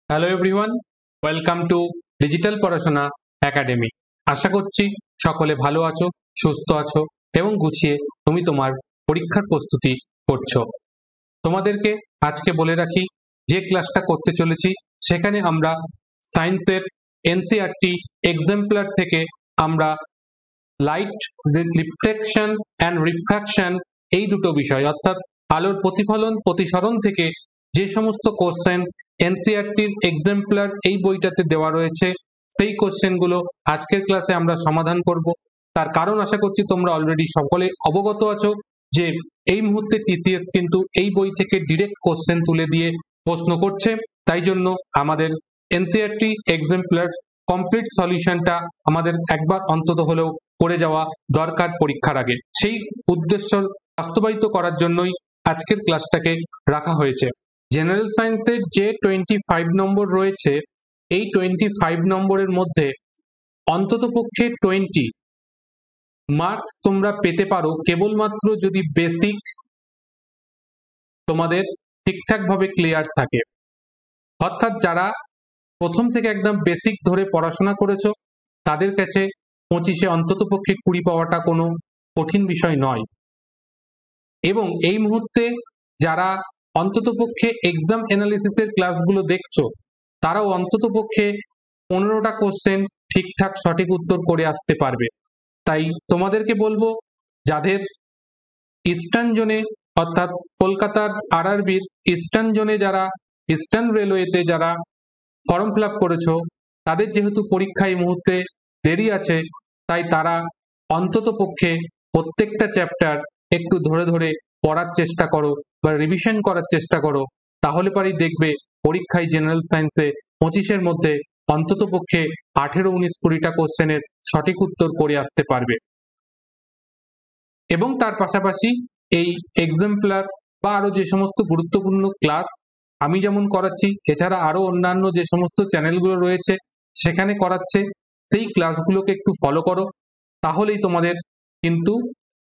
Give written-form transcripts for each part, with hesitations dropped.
Hello everyone, welcome to digital পড়াশোনা academy. আশা করছি সকলে ভালো আছো, সুস্থ আছো এবং গুছিয়ে তুমি তোমার পরীক্ষার প্রস্তুতি করছো। তোমাদেরকে আজকে বলে রাখি, যে ক্লাসটা করতে চলেছি সেখানে আমরা সায়েন্সের এনসিইআরটি এক্সাম্পলার থেকে আমরা লাইট রিফ্লেকশন অ্যান্ড রিফ্র্যাকশন এই দুটো বিষয় অর্থাৎ আলোর প্রতিফলন প্রতিসরণ থেকে যে সমস্ত কোশ্চেন এনসিইআরটির এক্সাম্পলার এই বইটাতে দেওয়া রয়েছে সেই কোশ্চেনগুলো আজকের ক্লাসে আমরা সমাধান করব। তার কারণ আশা করছি তোমরা অলরেডি সকলে অবগত আছো যে এই মুহূর্তে টিসিএস কিন্তু এই বই থেকে ডিরেক্ট কোশ্চেন তুলে দিয়ে প্রশ্ন করছে। তাই জন্য আমাদের এনসিইআরটি এক্সাম্পলার কমপ্লিট সলিউশনটা আমাদের একবার অন্তত হলেও করে যাওয়া দরকার পরীক্ষার আগে। সেই উদ্দেশ্য বাস্তবায়িত করার জন্যই আজকের ক্লাসটাকে রাখা হয়েছে। জেনারেল সায়েন্সের যে 25 নম্বর রয়েছে, এই 25 নম্বরের মধ্যে অন্ততপক্ষে 20 মার্কস তোমরা পেতে পারো কেবলমাত্র যদি বেসিক তোমাদের ঠিকঠাকভাবে ক্লিয়ার থাকে। অর্থাৎ যারা প্রথম থেকে একদম বেসিক ধরে পড়াশোনা করেছো তাদের কাছে 25-এ অন্ততপক্ষে 20 পাওয়াটা কোনো কঠিন বিষয় নয়। এবং এই মুহূর্তে যারা অন্ততপক্ষে এক্সাম অ্যানালিসিসের ক্লাসগুলো দেখছো তারাও অন্ততপক্ষে 15টা কোশ্চেন ঠিকঠাক সঠিক উত্তর করে আসতে পারবে। তাই তোমাদেরকে বলবো, যাদের ইস্টার্ন জোনে অর্থাৎ কলকাতার আরআরবির ইস্টার্ন জোনে যারা ইস্টার্ন রেলওয়েতে যারা ফর্ম ফিল আপ করেছো তাদের যেহেতু পরীক্ষা এই মুহূর্তে দেরি আছে, তাই তারা অন্ততপক্ষে প্রত্যেকটা চ্যাপ্টার একটু ধরে ধরে পড়ার চেষ্টা করো বা রিভিশন করার চেষ্টা করো। তাহলে পরেই দেখবে পরীক্ষায় জেনারেল সায়েন্সে 25-এর মধ্যে অন্ততপক্ষে 18, 19, 20টা কোশ্চেনের সঠিক উত্তর করে আসতে পারবে। এবং তার পাশাপাশি এই এক্সাম্পলার বা আরো যে সমস্ত গুরুত্বপূর্ণ ক্লাস আমি যেমন করাচ্ছি, এছাড়া আরো অন্যান্য যে সমস্ত চ্যানেলগুলো রয়েছে সেখানে করাচ্ছে, সেই ক্লাসগুলোকে একটু ফলো করো। তাহলেই তোমাদের কিন্তু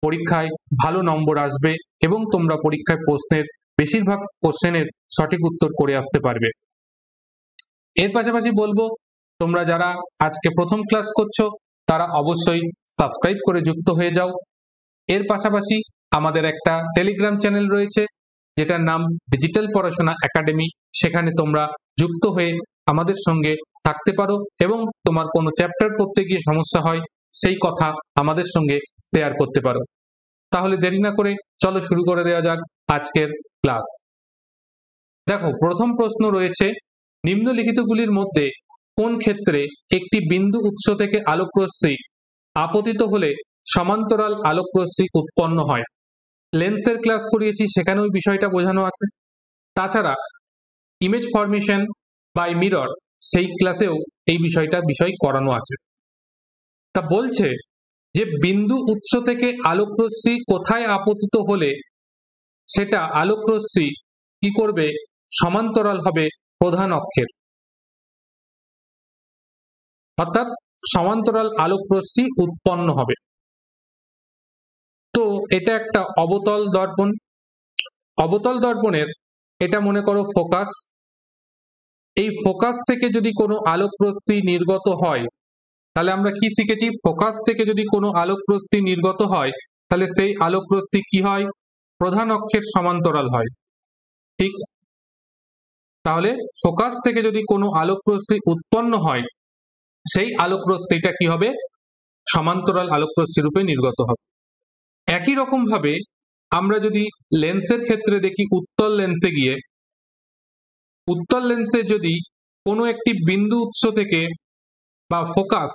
পরীক্ষায় ভালো নম্বর আসবে এবং তোমরা পরীক্ষায় প্রশ্নের বেশিরভাগ কোশ্চেনের সঠিক উত্তর করে আসতে পারবে। এর পাশাপাশি বলবো, তোমরা যারা আজকে প্রথম ক্লাস করছো তারা অবশ্যই সাবস্ক্রাইব করে যুক্ত হয়ে যাও। এর পাশাপাশি আমাদের একটা টেলিগ্রাম চ্যানেল রয়েছে যেটার নাম ডিজিটাল পড়াশোনা একাডেমি। সেখানে তোমরা যুক্ত হয়ে আমাদের সঙ্গে থাকতে পারো এবং তোমার কোনো চ্যাপ্টার পড়তে গিয়ে সমস্যা হয় সেই কথা আমাদের সঙ্গে শেয়ার করতে পারো। তাহলে দেরি না করে চলো শুরু করে দেওয়া যাক আজকের ক্লাস। দেখো, প্রথম প্রশ্ন রয়েছে, নিম্নলিখিতগুলির মধ্যে কোন ক্ষেত্রে একটি বিন্দু উৎস থেকে আলোকরশ্মি আপতিত হলে সমান্তরাল আলোকরশ্মি উৎপন্ন হয়? লেন্সের ক্লাস করিয়েছি, সেখানে ওই বিষয়টা বোঝানো আছে। তাছাড়া ইমেজ ফরমেশন বাই মিরর সেই ক্লাসেও এই বিষয় করানো আছে। তা বলছে যে বিন্দু উৎস থেকে আলোকরশ্মি কোথায় আপতিত হলে সেটা আলোকরশ্মি কি করবে, সমান্তরাল হবে প্রধান অক্ষের, অর্থাৎ সমান্তরাল আলোকরশ্মি উৎপন্ন হবে। তো এটা একটা অবতল দর্পণ। অবতল দর্পণের এটা মনে করো ফোকাস। এই ফোকাস থেকে যদি কোনো আলোকরশ্মি নির্গত হয়, তাহলে আমরা কি শিখেছি, ফোকাস থেকে যদি কোনো আলোকরশ্মি নির্গত হয় তাহলে সেই আলোকরশ্মি কি হয়, প্রধান অক্ষের সমান্তরাল হয়। ঠিক, তাহলে ফোকাস থেকে যদি কোনো আলোকরশ্মি উৎপন্ন হয় সেই আলোকরশ্মিটা কি হবে, সমান্তরাল আলোকরশ্মি রূপে নির্গত হবে। একই রকম ভাবে আমরা যদি লেন্সের ক্ষেত্রে দেখি, উত্তল লেন্সে গিয়ে, উত্তল লেন্সে যদি কোনো একটি বিন্দু উৎস থেকে বা ফোকাস,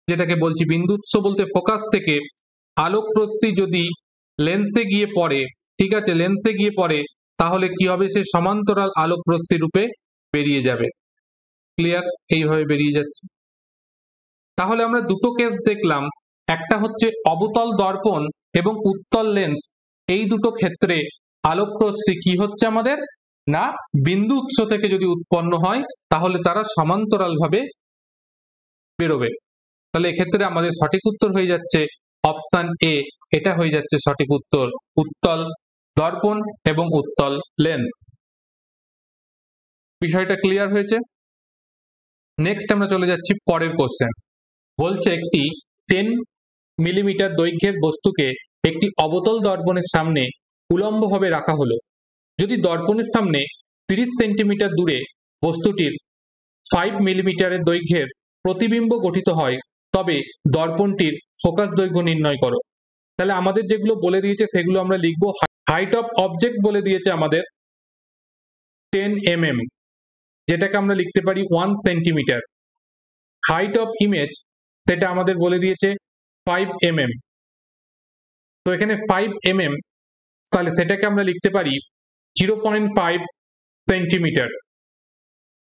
যেটাকে বলছি বিন্দু উৎস বলতে ফোকাস থেকে আলোকরশ্মি যদি লেন্সে গিয়ে পড়ে, ঠিক আছে, লেন্সে গিয়ে পড়ে, তাহলে কি হবে, সে সমান্তরাল আলোকরশ্মি রূপে বেরিয়ে যাবে। ক্লিয়ার? এইভাবে বেরিয়ে যাচ্ছে। তাহলে আমরা দুটো কেস দেখলাম, একটা হচ্ছে অবতল দর্পণ এবং উত্তল লেন্স। এই দুটো ক্ষেত্রে আলোকরশ্মি কি হচ্ছে আমাদের, না বিন্দু উৎস থেকে যদি উৎপন্ন হয় তাহলে তারা সমান্তরাল ভাবে বেরোবে। তাহলে এক্ষেত্রে আমাদের সঠিক উত্তর হয়ে যাচ্ছে অপশন এ, এটা হয়ে যাচ্ছে সঠিক উত্তর, উত্তল দর্পণ এবং উত্তল লেন্স। বিষয়টা ক্লিয়ার হয়েছে? নেক্সট আমরা চলে যাচ্ছি পরের কোশ্চেন। বলছে একটি 10 মিলিমিটার দৈর্ঘ্যের বস্তুকে একটি অবতল দর্পণের সামনে উলম্বভাবে রাখা হলো। যদি দর্পণের সামনে 30 সেন্টিমিটার দূরে বস্তুটির 5 মিলিমিটারের দৈর্ঘ্যের প্রতিবিম্ব গঠিত হয়, তবে দর্পণটির ফোকাস দৈর্ঘ্য নির্ণয় করো। তাহলে আমাদের যেগুলো বলে দিয়েছে সেগুলো আমরা লিখবো। হাইট অফ অবজেক্ট বলে দিয়েছে আমাদের 10 mm, যেটাকে আমরা লিখতে পারি 1 সেন্টিমিটার। হাইট অফ ইমেজ সেটা আমাদের বলে দিয়েছে 5 mm, তো এখানে 5 mm, তাহলে সেটাকে আমরা লিখতে পারি 0.5 সেন্টিমিটার।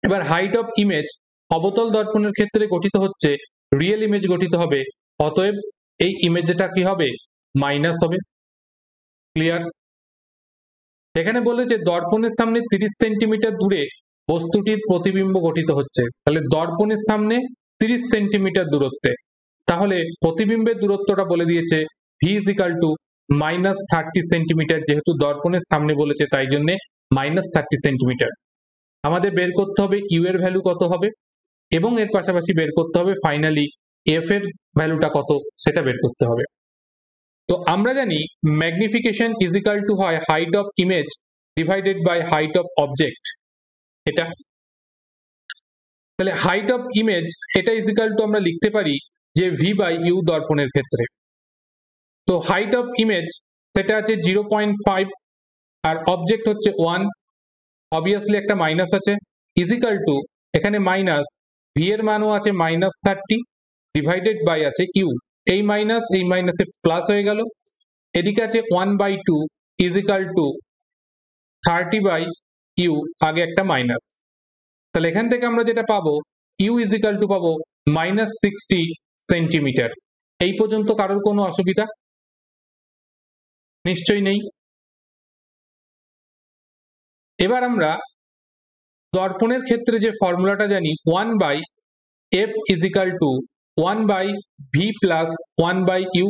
এবার হাইট অফ ইমেজ অবতল দর্পণের ক্ষেত্রে গঠিত হচ্ছে, রিয়েল ইমেজ গঠিত হবে, অতএব এই ইমেজটা কি হবে, মাইনাস হবে। ক্লিয়ার? এখানে বলেছে দর্পণের সামনে 30 সেন্টিমিটার দূরে বস্তুটির প্রতিবিম্ব গঠিত হচ্ছে, তাহলে দর্পণের সামনে 30 সেন্টিমিটার দূরত্বে, তাহলে প্রতিবিম্বের দূরত্বটা বলে দিয়েছে ভি ইজিক্যাল টু -30 সেন্টিমিটার। যেহেতু দর্পণের সামনে বলেছে তাই জন্য -30 সেন্টিমিটার। আমাদের বের করতে হবে ইউ এর ভ্যালু কত হবে, এবং এর পাশাপাশি বের করতে হবে ফাইনালি এফ এর ভ্যালুটা কত সেটা বের করতে হবে। তো আমরা জানি ম্যাগনিফিকেশন ইজিক্যাল টু হয় height of image divided by height of object. এটা তাহলে হাইট অফ ইমেজ এটা ইজিক্যাল টু আমরা লিখতে পারি যে ভি বাই ইউ দর্পণের ক্ষেত্রে। তো হাইট অফ ইমেজ সেটা আছে 0.5 আর অবজেক্ট হচ্ছে 1, অবভিয়াসলি একটা মাইনাস আছে, ইজিক্যাল টু এখানে মাইনাস ভি এর মানও আছে -30 ডিভাইডেড বাই আছে ইউ, এই মাইনাসে প্লাস হয়ে গেল, এদিকে আছে 1/2 ইজিক্যাল টু 30 বাই ইউ, আগে একটা মাইনাস। তাহলে এখান থেকে আমরা যেটা পাবো ইউ ইজিক্যাল টু পাবো -60 সেন্টিমিটার। এই পর্যন্ত কারোর কোনো অসুবিধা নিশ্চয়ই নেই। এবার আমরা দর্পণের ক্ষেত্রে যে ফর্মুলাটা জানি 1/f is equal two 1/v plus 1/u।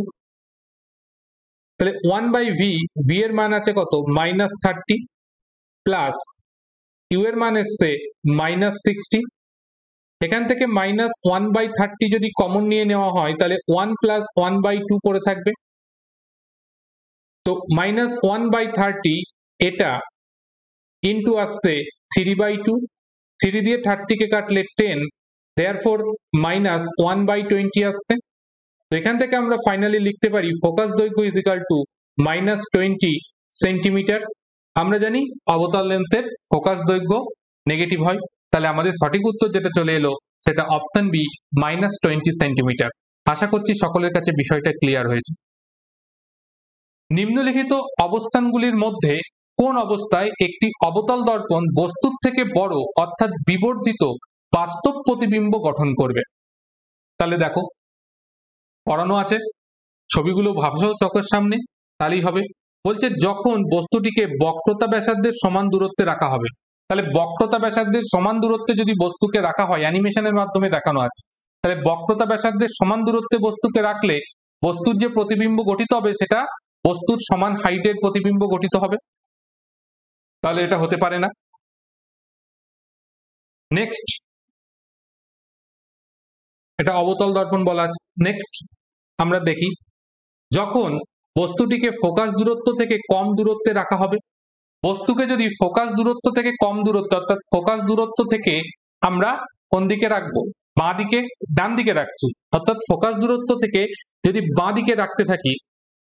তাহলে 1/v, v এর মান আছে কত -30 প্লাস ইউ এর মান এসছে -60। এখান থেকে -1/30 যদি কমন নিয়ে নেওয়া হয় তাহলে 1 প্লাস 1/2 পড়ে থাকবে। তো -1/30 এটা ইন্টু আসছে 3/2, 3 দিয়ে 30 কে কাটলে 10, দেয়ারফর -1/20 আসছে। তো এখান থেকে আমরা ফাইনালি লিখতে পারি ফোকাস দৈর্ঘ্য ইজিক্যাল টু -20 সেন্টিমিটার। আমরা জানি অবতল লেন্সের ফোকাস দৈর্ঘ্য নেগেটিভ হয়, তাহলে আমাদের সঠিক উত্তর যেটা চলে এলো সেটা অপশন বি -20 সেন্টিমিটার। আশা করছি সকলের কাছে বিষয়টা ক্লিয়ার হয়েছে। নিম্নলিখিত অবস্থানগুলির মধ্যে কোন অবস্থায় একটি অবতল দর্পণ বস্তুর থেকে বড় অর্থাৎ বিবর্ধিত বাস্তব প্রতিবিম্ব গঠন করবে? তাহলে দেখো পড়ানো আছে, ছবিগুলো ভাবছো চোখের সামনে, তাহলেই হবে। বলছে যখন বস্তুটিকে বক্রতা ব্যাসার্ধের সমান দূরত্বে রাখা হবে, তাহলে বক্রতা ব্যাসার্ধের সমান দূরত্বে যদি বস্তুকে রাখা হয়, অ্যানিমেশনের মাধ্যমে দেখানো আছে, তাহলে বক্রতা ব্যাসার্ধের সমান দূরত্বে বস্তুকে রাখলে বস্তুর যে প্রতিবিম্ব গঠিত হবে সেটা বস্তুর সমান হাইটের প্রতিবিম্ব গঠিত হবে, তাহলে এটা হতে পারে না। নেক্সট, এটা অবতল দর্পণ বলা আছে। নেক্সট আমরা দেখি, যখন বস্তুটিকে ফোকাস দূরত্ব থেকে কম দূরত্বে রাখা হবে, বস্তুকে যদি ফোকাস দূরত্ব থেকে কম দূরত্ব অর্থাৎ ফোকাস দূরত্ব থেকে আমরা কোন দিকে রাখবো, বাঁ দিকে, ডান দিকে রাখছি, অর্থাৎ ফোকাস দূরত্ব থেকে যদি বাঁ দিকে রাখতে থাকি,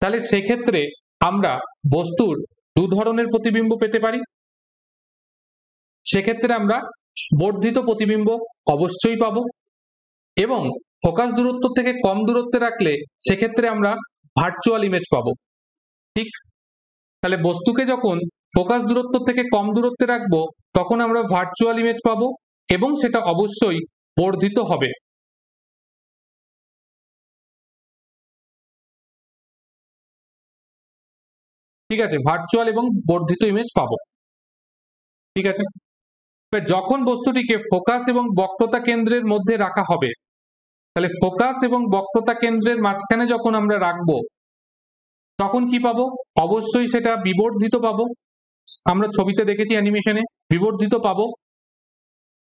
তাহলে সেক্ষেত্রে আমরা বস্তুর দু ধরনের প্রতিবিম্ব পেতে পারি। সেক্ষেত্রে আমরা বর্ধিত প্রতিবিম্ব অবশ্যই পাবো, এবং ফোকাস দূরত্ব থেকে কম দূরত্বে রাখলে সেক্ষেত্রে আমরা ভার্চুয়াল ইমেজ পাবো। ঠিক, তাহলে বস্তুকে যখন ফোকাস দূরত্ব থেকে কম দূরত্বে রাখবো তখন আমরা ভার্চুয়াল ইমেজ পাবো, এবং সেটা অবশ্যই বর্ধিত হবে। ঠিক আছে, ভার্চুয়াল এবং বর্ধিত ইমেজ পাবো। ঠিক আছে, যখন বস্তুটিকে ফোকাস এবং বক্রতা কেন্দ্রের মধ্যে রাখা হবে, তাহলে ফোকাস এবং বক্রতা কেন্দ্রের মাঝখানে যখন আমরা রাখবো তখন কি পাবো, অবশ্যই সেটা বিবর্ধিত পাবো। আমরা ছবিতে দেখেছি অ্যানিমেশনে বিবর্ধিত পাবো।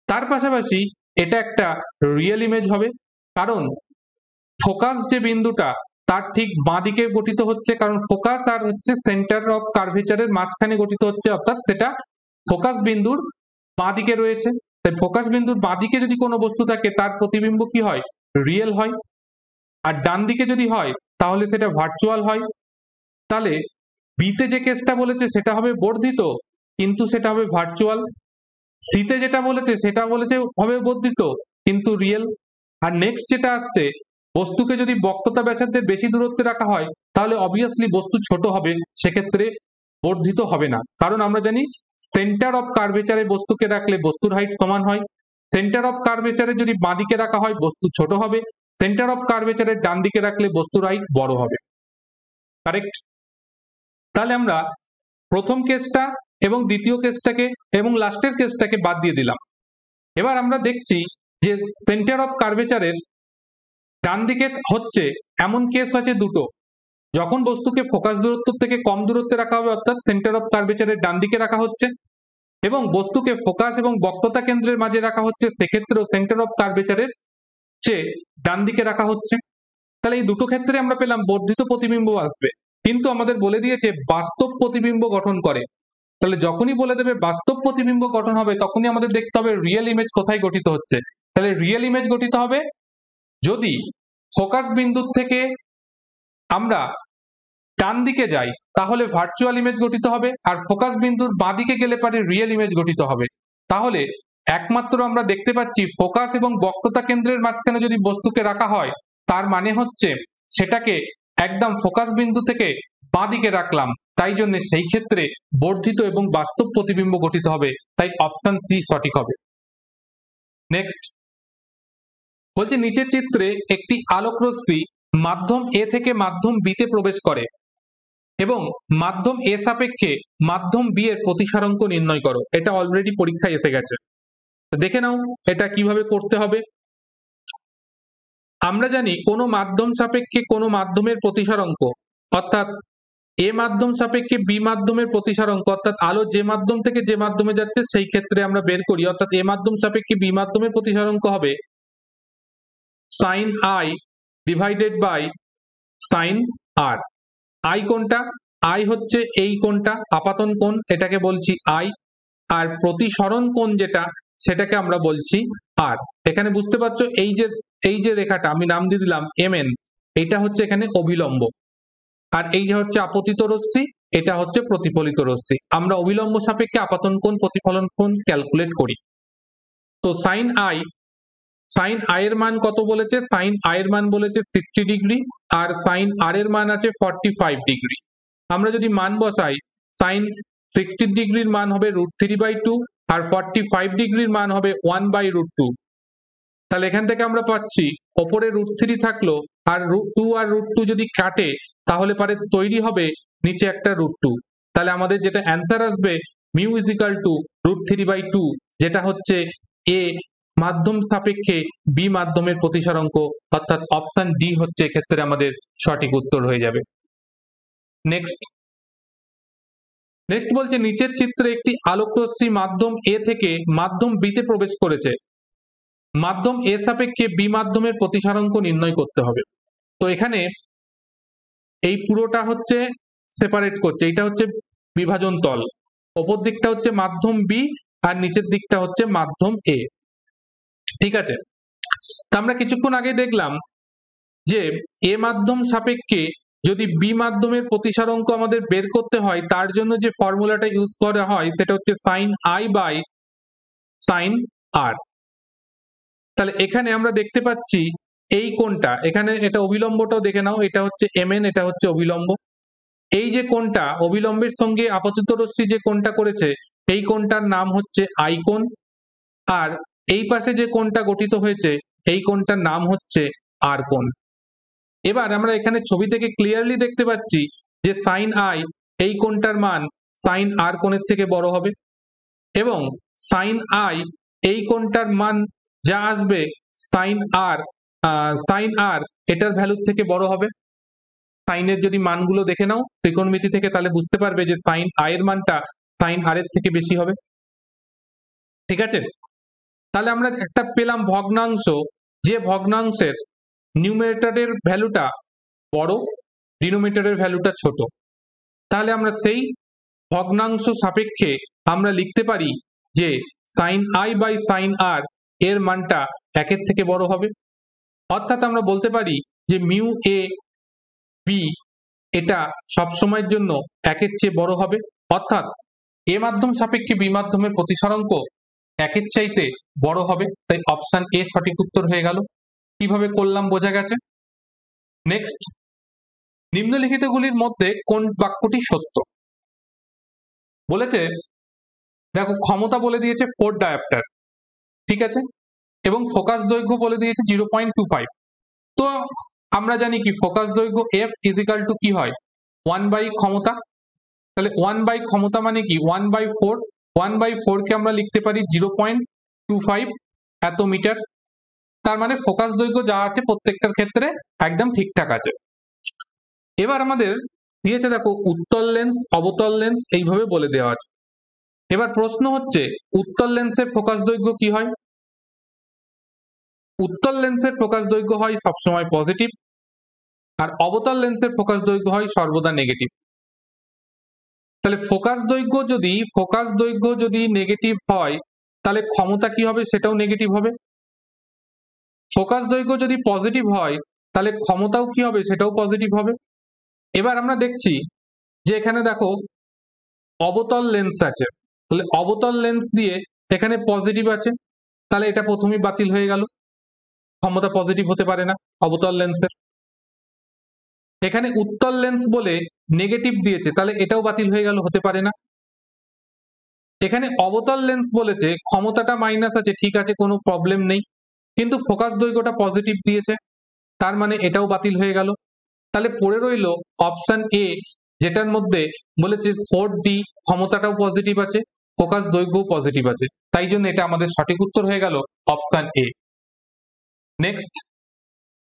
তার পাশাপাশি এটা একটা রিয়েল ইমেজ হবে, কারণ ফোকাস যে বিন্দুটা তার ঠিক বাঁদিকে গঠিত হচ্ছে, কারণ ফোকাস আর হচ্ছে সেন্টার অফ কার্ভেচারের মাঝখানে গঠিত হচ্ছে, অর্থাৎ সেটা ফোকাস বিন্দুর বাঁদিকে রয়েছে। তাই ফোকাস বিন্দুর বাঁদিকে যদি কোনো বস্তু থাকে তার প্রতিবিম্ব কি হয়, রিয়েল হয়। আর ডান দিকে যদি হয় তাহলে সেটা ভার্চুয়াল হয়। তাহলে বিতে যে কেসটা বলেছে সেটা হবে বর্ধিত, কিন্তু সেটা হবে ভার্চুয়াল। সিতে যেটা বলেছে সেটা বলেছে হবে বর্ধিত কিন্তু রিয়েল। আর নেক্সট যেটা আসছে, বস্তুকে যদি বক্রতা ব্যাসার্ধের বেশি দূরত্বে রাখা হয় তাহলে অবভিয়াসলি বস্তু ছোট হবে, সেক্ষেত্রে বর্ধিত হবে না। কারণ আমরা জানি সেন্টার অফ কার্ভেচারে বস্তুকে রাখলে বস্তুর হাইট সমান হয়। সেন্টার অফ কার্ভেচারে যদি বাঁদিকে রাখা হয় বস্তু ছোট হবে, সেন্টার অফ কার্ভেচারের ডান দিকে রাখলে বস্তুর হাইট বড় হবে। কারেক্ট? তাহলে আমরা প্রথম কেসটা এবং দ্বিতীয় কেসটাকে এবং লাস্টের কেসটাকে বাদ দিয়ে দিলাম। এবার আমরা দেখছি যে সেন্টার অফ কার্ভেচারের ডান দিকে হচ্ছে এমন কেস আছে দুটো, যখন বস্তুকে ফোকাস দূরত্ব থেকে কম দূরত্বে রাখা হবে অর্থাৎ সেন্টার অফ কার্ভেচারের ডান দিকে রাখা হচ্ছে, এবং বস্তুকে ফোকাস এবং বক্রতা কেন্দ্রের মাঝে রাখা হচ্ছে, সেক্ষেত্রেও সেন্টার অফ কার্ভেচারের চেয়ে ডান দিকে রাখা হচ্ছে। তাহলে এই দুটো ক্ষেত্রে আমরা পেলাম বর্ধিত প্রতিবিম্ব আসবে, কিন্তু আমাদের বলে দিয়েছে বাস্তব প্রতিবিম্ব গঠন করে। তাহলে যখনই বলে দেবে বাস্তব প্রতিবিম্ব গঠন হবে তখনই আমাদের দেখতে হবে রিয়েল ইমেজ কোথায় গঠিত হচ্ছে। তাহলে রিয়েল ইমেজ গঠিত হবে যদি ফোকাস বিন্দুর থেকে আমরা ডান দিকে যাই তাহলে ভার্চুয়াল ইমেজ গঠিত হবে, আর ফোকাস বিন্দুর বাঁ দিকে গেলে পারে রিয়েল ইমেজ গঠিত হবে। তাহলে একমাত্র আমরা দেখতে পাচ্ছি ফোকাস এবং বক্রতা কেন্দ্রের মাঝখানে যদি বস্তুকে রাখা হয় তার মানে হচ্ছে সেটাকে একদম ফোকাস বিন্দু থেকে বাঁ দিকে রাখলাম, তাই জন্য সেই ক্ষেত্রে বর্ধিত এবং বাস্তব প্রতিবিম্ব গঠিত হবে। তাই অপশন সি সঠিক হবে। নেক্সট বলছে নিচের চিত্রে একটি আলোক রশ্মি মাধ্যম এ থেকে মাধ্যম বি তে প্রবেশ করে এবং মাধ্যম এ সাপেক্ষে মাধ্যম বি এর প্রতিসারাঙ্ক নির্ণয় করো। এটা অলরেডি পরীক্ষায় এসে গেছে, দেখে নাও এটা কিভাবে করতে হবে। আমরা জানি কোনো মাধ্যম সাপেক্ষে কোনো মাধ্যমের প্রতিসারাঙ্ক, অর্থাৎ এ মাধ্যম সাপেক্ষে বি মাধ্যমের প্রতিসারাঙ্ক, অর্থাৎ আলো যে মাধ্যম থেকে যে মাধ্যমে যাচ্ছে সেই ক্ষেত্রে আমরা বের করি, অর্থাৎ এ মাধ্যম সাপেক্ষে বি মাধ্যমের প্রতিসারাঙ্ক হবে sine i divided by sine r. I কোনটা? আই হচ্ছে এই কোনটা, আপাতন কোণ, এটাকে বলছি আই। আর প্রতিসরণ কোণ যেটা সেটাকে আমরা বলছি আর। এখানে বুঝতে পারছো এই যে রেখাটা আমি নাম দিয়ে দিলাম এমএন, এইটা হচ্ছে এখানে অবিলম্ব, আর এই যে হচ্ছে আপতিত রশ্মি, এটা হচ্ছে প্রতিফলিত রশ্মি। আমরা অবিলম্ব সাপেক্ষে আপাতন কোণ প্রতিফলন কোণ ক্যালকুলেট করি। তো সাইন আই এর মান কত বলেছে? সাইন আই এর মান বলেছে 60 ডিগ্রি, আর সাইন আর এর মান আছে 45 ডিগ্রি। আমরা যদি মান বসাই, সাইন 60 ডিগ্রির মান হবে √3/2 আর 45 ডিগ্রির মান হবে 1/√2। তাহলে এখান থেকে আমরা পাচ্ছি ওপরে √3 থাকলো, আর √2 আর √2 যদি কাটে তাহলে পারে তৈরি হবে নিচে একটা √2। তাহলে আমাদের যেটা অ্যান্সার আসবে মিউ ইজ ইকাল টু √3/2, যেটা হচ্ছে এ মাধ্যম সাপেক্ষে বি মাধ্যমের প্রতিসারাঙ্ক, অর্থাৎ অপশন ডি হচ্ছে এক্ষেত্রে আমাদের সঠিক উত্তর হয়ে যাবে। নেক্সট বলছে নিচের চিত্রে একটি আলোক রশ্মি মাধ্যম এ থেকে মাধ্যম বি তে প্রবেশ করেছে, মাধ্যম এ সাপেক্ষে বি মাধ্যমের প্রতিসারাঙ্ক নির্ণয় করতে হবে। তো এখানে এই পুরোটা হচ্ছে সেপারেট করছে, এটা হচ্ছে বিভাজন তল, ওপর দিকটা হচ্ছে মাধ্যম বি আর নিচের দিকটা হচ্ছে মাধ্যম এ। ঠিক আছে, তা আমরা কিছুক্ষণ আগে দেখলাম যে এ মাধ্যম সাপেক্ষে যদি বি মাধ্যমের প্রতিসারাঙ্ক আমাদের বের করতে হয় তার জন্য যে ফর্মুলাটা ইউজ করা হয় সেটা হচ্ছে সাইন আই বাই সাইন আর। তাহলে এখানে আমরা দেখতে পাচ্ছি এই কোণটা, এখানে এটা অবিলম্বটাও দেখে নাও, এটা হচ্ছে এমএন, এটা হচ্ছে অবিলম্ব। এই যে কোণটা অবিলম্বের সঙ্গে আপতিত রশ্মি যে কোণটা করেছে এই কোণটার নাম হচ্ছে আই কোণ, আর এই পাশে যে কোণটা গঠিত হয়েছে এই কোণটার নাম হচ্ছে আর কোণ। এবার আমরা এখানে ছবি থেকে ক্লিয়ারলি দেখতে পাচ্ছি যে সাইন আই এই কোণটার মান সাইন আর কোণের থেকে বড় হবে, এবং সাইন আই এই কোণটার মান যা আসবে সাইন আর এটার ভ্যালুর থেকে বড় হবে। সাইনের যদি মানগুলো দেখে নাও ত্রিকোণমিতি থেকে তাহলে বুঝতে পারবে যে সাইন আই এর মানটা সাইন আর এর থেকে বেশি হবে। ঠিক আছে, তাহলে আমরা একটা পেলাম ভগ্নাংশ, যে ভগ্নাংশের নিউমারেটরের ভ্যালুটা বড়, ডিনোমিনেটরের ভ্যালুটা ছোট। তাহলে আমরা সেই ভগ্নাংশ সাপেক্ষে আমরা লিখতে পারি যে সাইন আই বাই সাইন আর এর মানটা 1-এর থেকে বড় হবে। অর্থাৎ আমরা বলতে পারি যে মিউ এ বি এটা সবসময়ের জন্য 1-এর চেয়ে বড় হবে। অর্থাৎ এ মাধ্যম সাপেক্ষে বি মাধ্যমের প্রতিসরাঙ্ক 1-এর চাইতে বড় হবে। তাই অপশন এ সঠিক উত্তর হয়ে গেল। কিভাবে করলাম বোঝা গেছে। নেক্সট, নিম্নলিখিতগুলির মধ্যে কোন বাক্যটি সত্য? বলেছে দেখো, ক্ষমতা বলে দিয়েছে 4 ডায়োপ্টার, ঠিক আছে, এবং ফোকাস দৈর্ঘ্য বলে দিয়েছে 0.25। তো আমরা জানি কি ফোকাস দৈর্ঘ্য এফ ইজিক্যাল টু কি হয় 1/, ক্ষমতা। তাহলে 1/, ক্ষমতা মানে কি 1/4। 1/4 কে আমরা লিখতে পারি 0.25 এত মিটার। তার মানে ফোকাস দৈর্ঘ্য যা আছে প্রত্যেকটার ক্ষেত্রে একদম ঠিকঠাক আছে। এবার আমাদের দিয়েছে দেখো উত্তল লেন্স, অবতল লেন্স এইভাবে বলে দেওয়া আছে। এবার প্রশ্ন হচ্ছে উত্তল লেন্সের ফোকাস দৈর্ঘ্য কি হয়? উত্তল লেন্সের ফোকাস দৈর্ঘ্য হয় সবসময় পজিটিভ, আর অবতল লেন্সের ফোকাস দৈর্ঘ্য হয় সর্বদা নেগেটিভ। তাহলে ফোকাস দৈর্ঘ্য যদি নেগেটিভ হয় তাহলে ক্ষমতা কি হবে? সেটাও নেগেটিভ হবে। ফোকাস দৈর্ঘ্য যদি পজিটিভ হয় তাহলে ক্ষমতাও কি হবে? সেটাও পজিটিভ হবে। এবার আমরা দেখছি যে এখানে দেখো অবতল লেন্স আছে, তাহলে অবতল লেন্স দিয়ে এখানে পজিটিভ আছে, তাহলে এটা প্রথমেই বাতিল হয়ে গেল, ক্ষমতা পজিটিভ হতে পারে না অবতল লেন্সের। এখানে উত্তল লেন্স বলে নেগেটিভ দিয়েছে, তাহলে এটাও বাতিল হয়ে গেল, হতে পারে না। এখানে অবতল লেন্স বলেছে ক্ষমতাটা মাইনাস আছে, ঠিক আছে, কোনো প্রবলেম নেই, কিন্তু ফোকাস দৈর্ঘ্যটা পজিটিভ দিয়েছে, তার মানে এটাও বাতিল হয়ে গেল। তাহলে পড়ে রইল অপশন এ, যেটার মধ্যে বলেছে 4D, ক্ষমতাটাও পজিটিভ আছে, ফোকাস দৈর্ঘ্যও পজিটিভ আছে, তাই জন্য এটা আমাদের সঠিক উত্তর হয়ে গেল অপশন এ। নেক্সট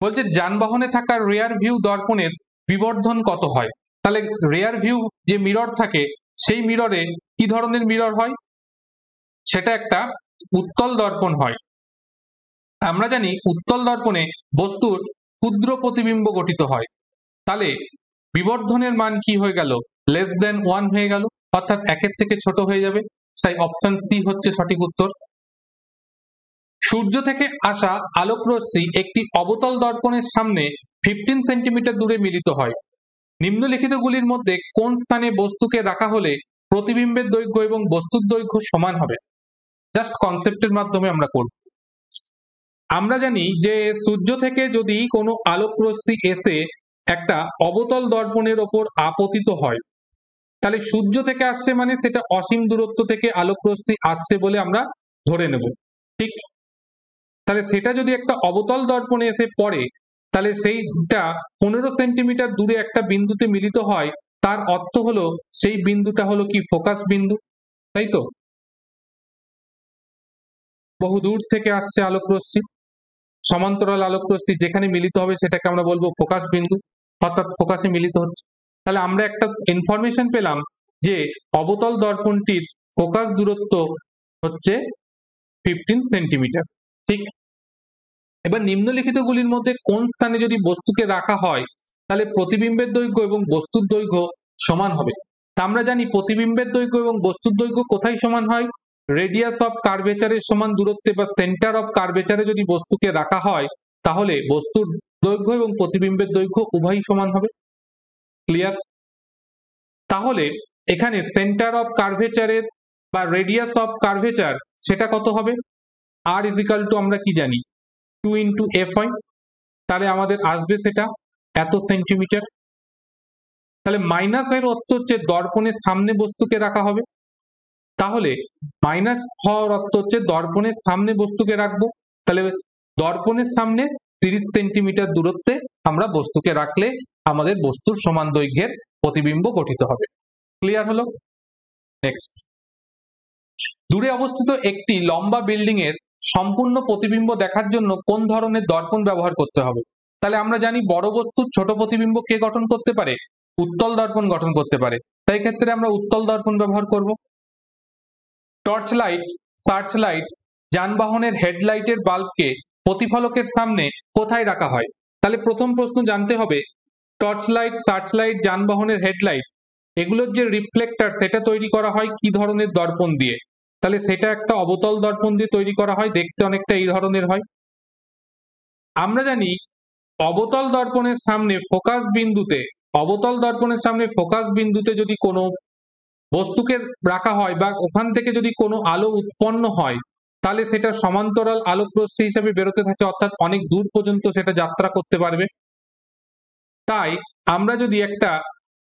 বলছে যানবাহনে থাকা রেয়ার ভিউ দর্পণের বিবর্ধন কত হয়? তাহলে রেয়ার ভিউ যে মিরর থাকে সেই মিররে কি ধরনের মিরর হয়? সেটা একটা উত্তল দর্পণ হয়। আমরা জানি উত্তল দর্পণে বস্তুর ক্ষুদ্র প্রতিবিম্ব গঠিত হয়, তাহলে বিবর্ধনের মান কি হয়ে গেল? <1 হয়ে গেল, অর্থাৎ 1-এর থেকে ছোট হয়ে যাবে। তাই অপশন সি হচ্ছে সঠিক উত্তর। সূর্য থেকে আসা আলোক রশ্মি একটি অবতল দর্পণের সামনে 15 সেন্টিমিটার দূরে মিলিত হয়। নিম্নলিখিতগুলির মধ্যে কোন স্থানে বস্তুকে রাখা হলে প্রতিবিম্বের দৈর্ঘ্য এবং বস্তুর দৈর্ঘ্য সমান হবে? জাস্ট কনসেপ্টের মাধ্যমে আমরা করব। আমরা জানি যে সূর্য থেকে যদি কোনো আলোক রশ্মি এসে একটা অবতল দর্পণের ওপর আপতিত হয়, তাহলে সূর্য থেকে আসছে মানে সেটা অসীম দূরত্ব থেকে আলোক রশ্মি আসছে বলে আমরা ধরে নেব, ঠিক? তাহলে সেটা যদি একটা অবতল দর্পণে এসে পড়ে, তাহলে সেইটা 15 সেন্টিমিটার দূরে একটা বিন্দুতে মিলিত হয়, তার অর্থ হলো সেই বিন্দুটা হলো কি ফোকাস বিন্দু, তাই তো? বহু দূর থেকে আসছে আলোক রশ্মি, সমান্তরাল আলোক রশ্মি যেখানে মিলিত হবে সেটাকে আমরা বলবো ফোকাস বিন্দু, অর্থাৎ ফোকাসে মিলিত হচ্ছে। তাহলে আমরা একটা ইনফরমেশন পেলাম যে অবতল দর্পণটির ফোকাস দূরত্ব হচ্ছে 15 সেন্টিমিটার, ঠিক? এবার নিম্নলিখিতগুলির মধ্যে কোন স্থানে যদি বস্তুকে রাখা হয় তাহলে প্রতিবিম্বের দৈর্ঘ্য এবং বস্তুর দৈর্ঘ্য সমান হবে? তা আমরা জানি প্রতিবিম্বের দৈর্ঘ্য এবং বস্তুর দৈর্ঘ্য কোথায় সমান হয়? রেডিয়াস অফ কার্ভেচারের সমান দূরত্বে বা সেন্টার অফ কার্ভেচারে যদি বস্তুকে রাখা হয় তাহলে বস্তুর দৈর্ঘ্য এবং প্রতিবিম্বের দৈর্ঘ্য উভয়ই সমান হবে। ক্লিয়ার? তাহলে এখানে সেন্টার অফ কার্ভেচারের বা রেডিয়াস অফ কার্ভেচার সেটা কত হবে? আর ইজিক্যাল টু আমরা কি জানি 2 ইন্টু এফ হয়, তাহলে আমাদের আসবে সেটা এত সেন্টিমিটার। তাহলে মাইনাস এর অর্থ হচ্ছে দর্পণের সামনে বস্তুকে রাখা হবে, তাহলে মাইনাস হওয়ার অর্থ হচ্ছে দর্পণের সামনে বস্তুকে রাখবো, তাহলে দর্পণের সামনে 30 সেন্টিমিটার দূরত্বে আমরা বস্তুকে রাখলে আমাদের বস্তুর সমান দৈর্ঘ্যের প্রতিবিম্ব গঠিত হবে। ক্লিয়ার হলো? নেক্সট, দূরে অবস্থিত একটি লম্বা বিল্ডিং এর সম্পূর্ণ প্রতিবিম্ব দেখার জন্য কোন ধরনের দর্পণ ব্যবহার করতে হবে? তাহলে আমরা জানি বড় বস্তুর ছোট প্রতিবিম্ব কে গঠন করতে পারে? উত্তল দর্পণ গঠন করতে পারে, তাই ক্ষেত্রে আমরা উত্তল দর্পণ ব্যবহার করব। টর্চ লাইট, সার্চ লাইট যানবাহনের হেডলাইটের বাল্বকে প্রতিফলকের সামনে কোথায় রাখা হয়? তাহলে প্রথম প্রশ্ন জানতে হবে, টর্চ লাইট, সার্চ লাইট, যানবাহনের হেডলাইট, এগুলোর যে রিফ্লেক্টর সেটা তৈরি করা হয় কি ধরনের দর্পণ দিয়ে? তাহলে সেটা একটা অবতল দর্পণ দিয়ে তৈরি করা হয়, দেখতে অনেকটা এই ধরনের হয়। আমরা জানি অবতল দর্পণের সামনে ফোকাস বিন্দুতে, অবতল দর্পণের সামনে ফোকাস বিন্দুতে যদি কোনো বস্তুকে রাখা হয় বা ওখান থেকে যদি কোনো আলো উৎপন্ন হয়, তাহলে সেটা সমান্তরাল আলোক রশ্মি হিসেবে বেরোতে থাকে, অর্থাৎ অনেক দূর পর্যন্ত সেটা যাত্রা করতে পারবে। তাই আমরা যদি একটা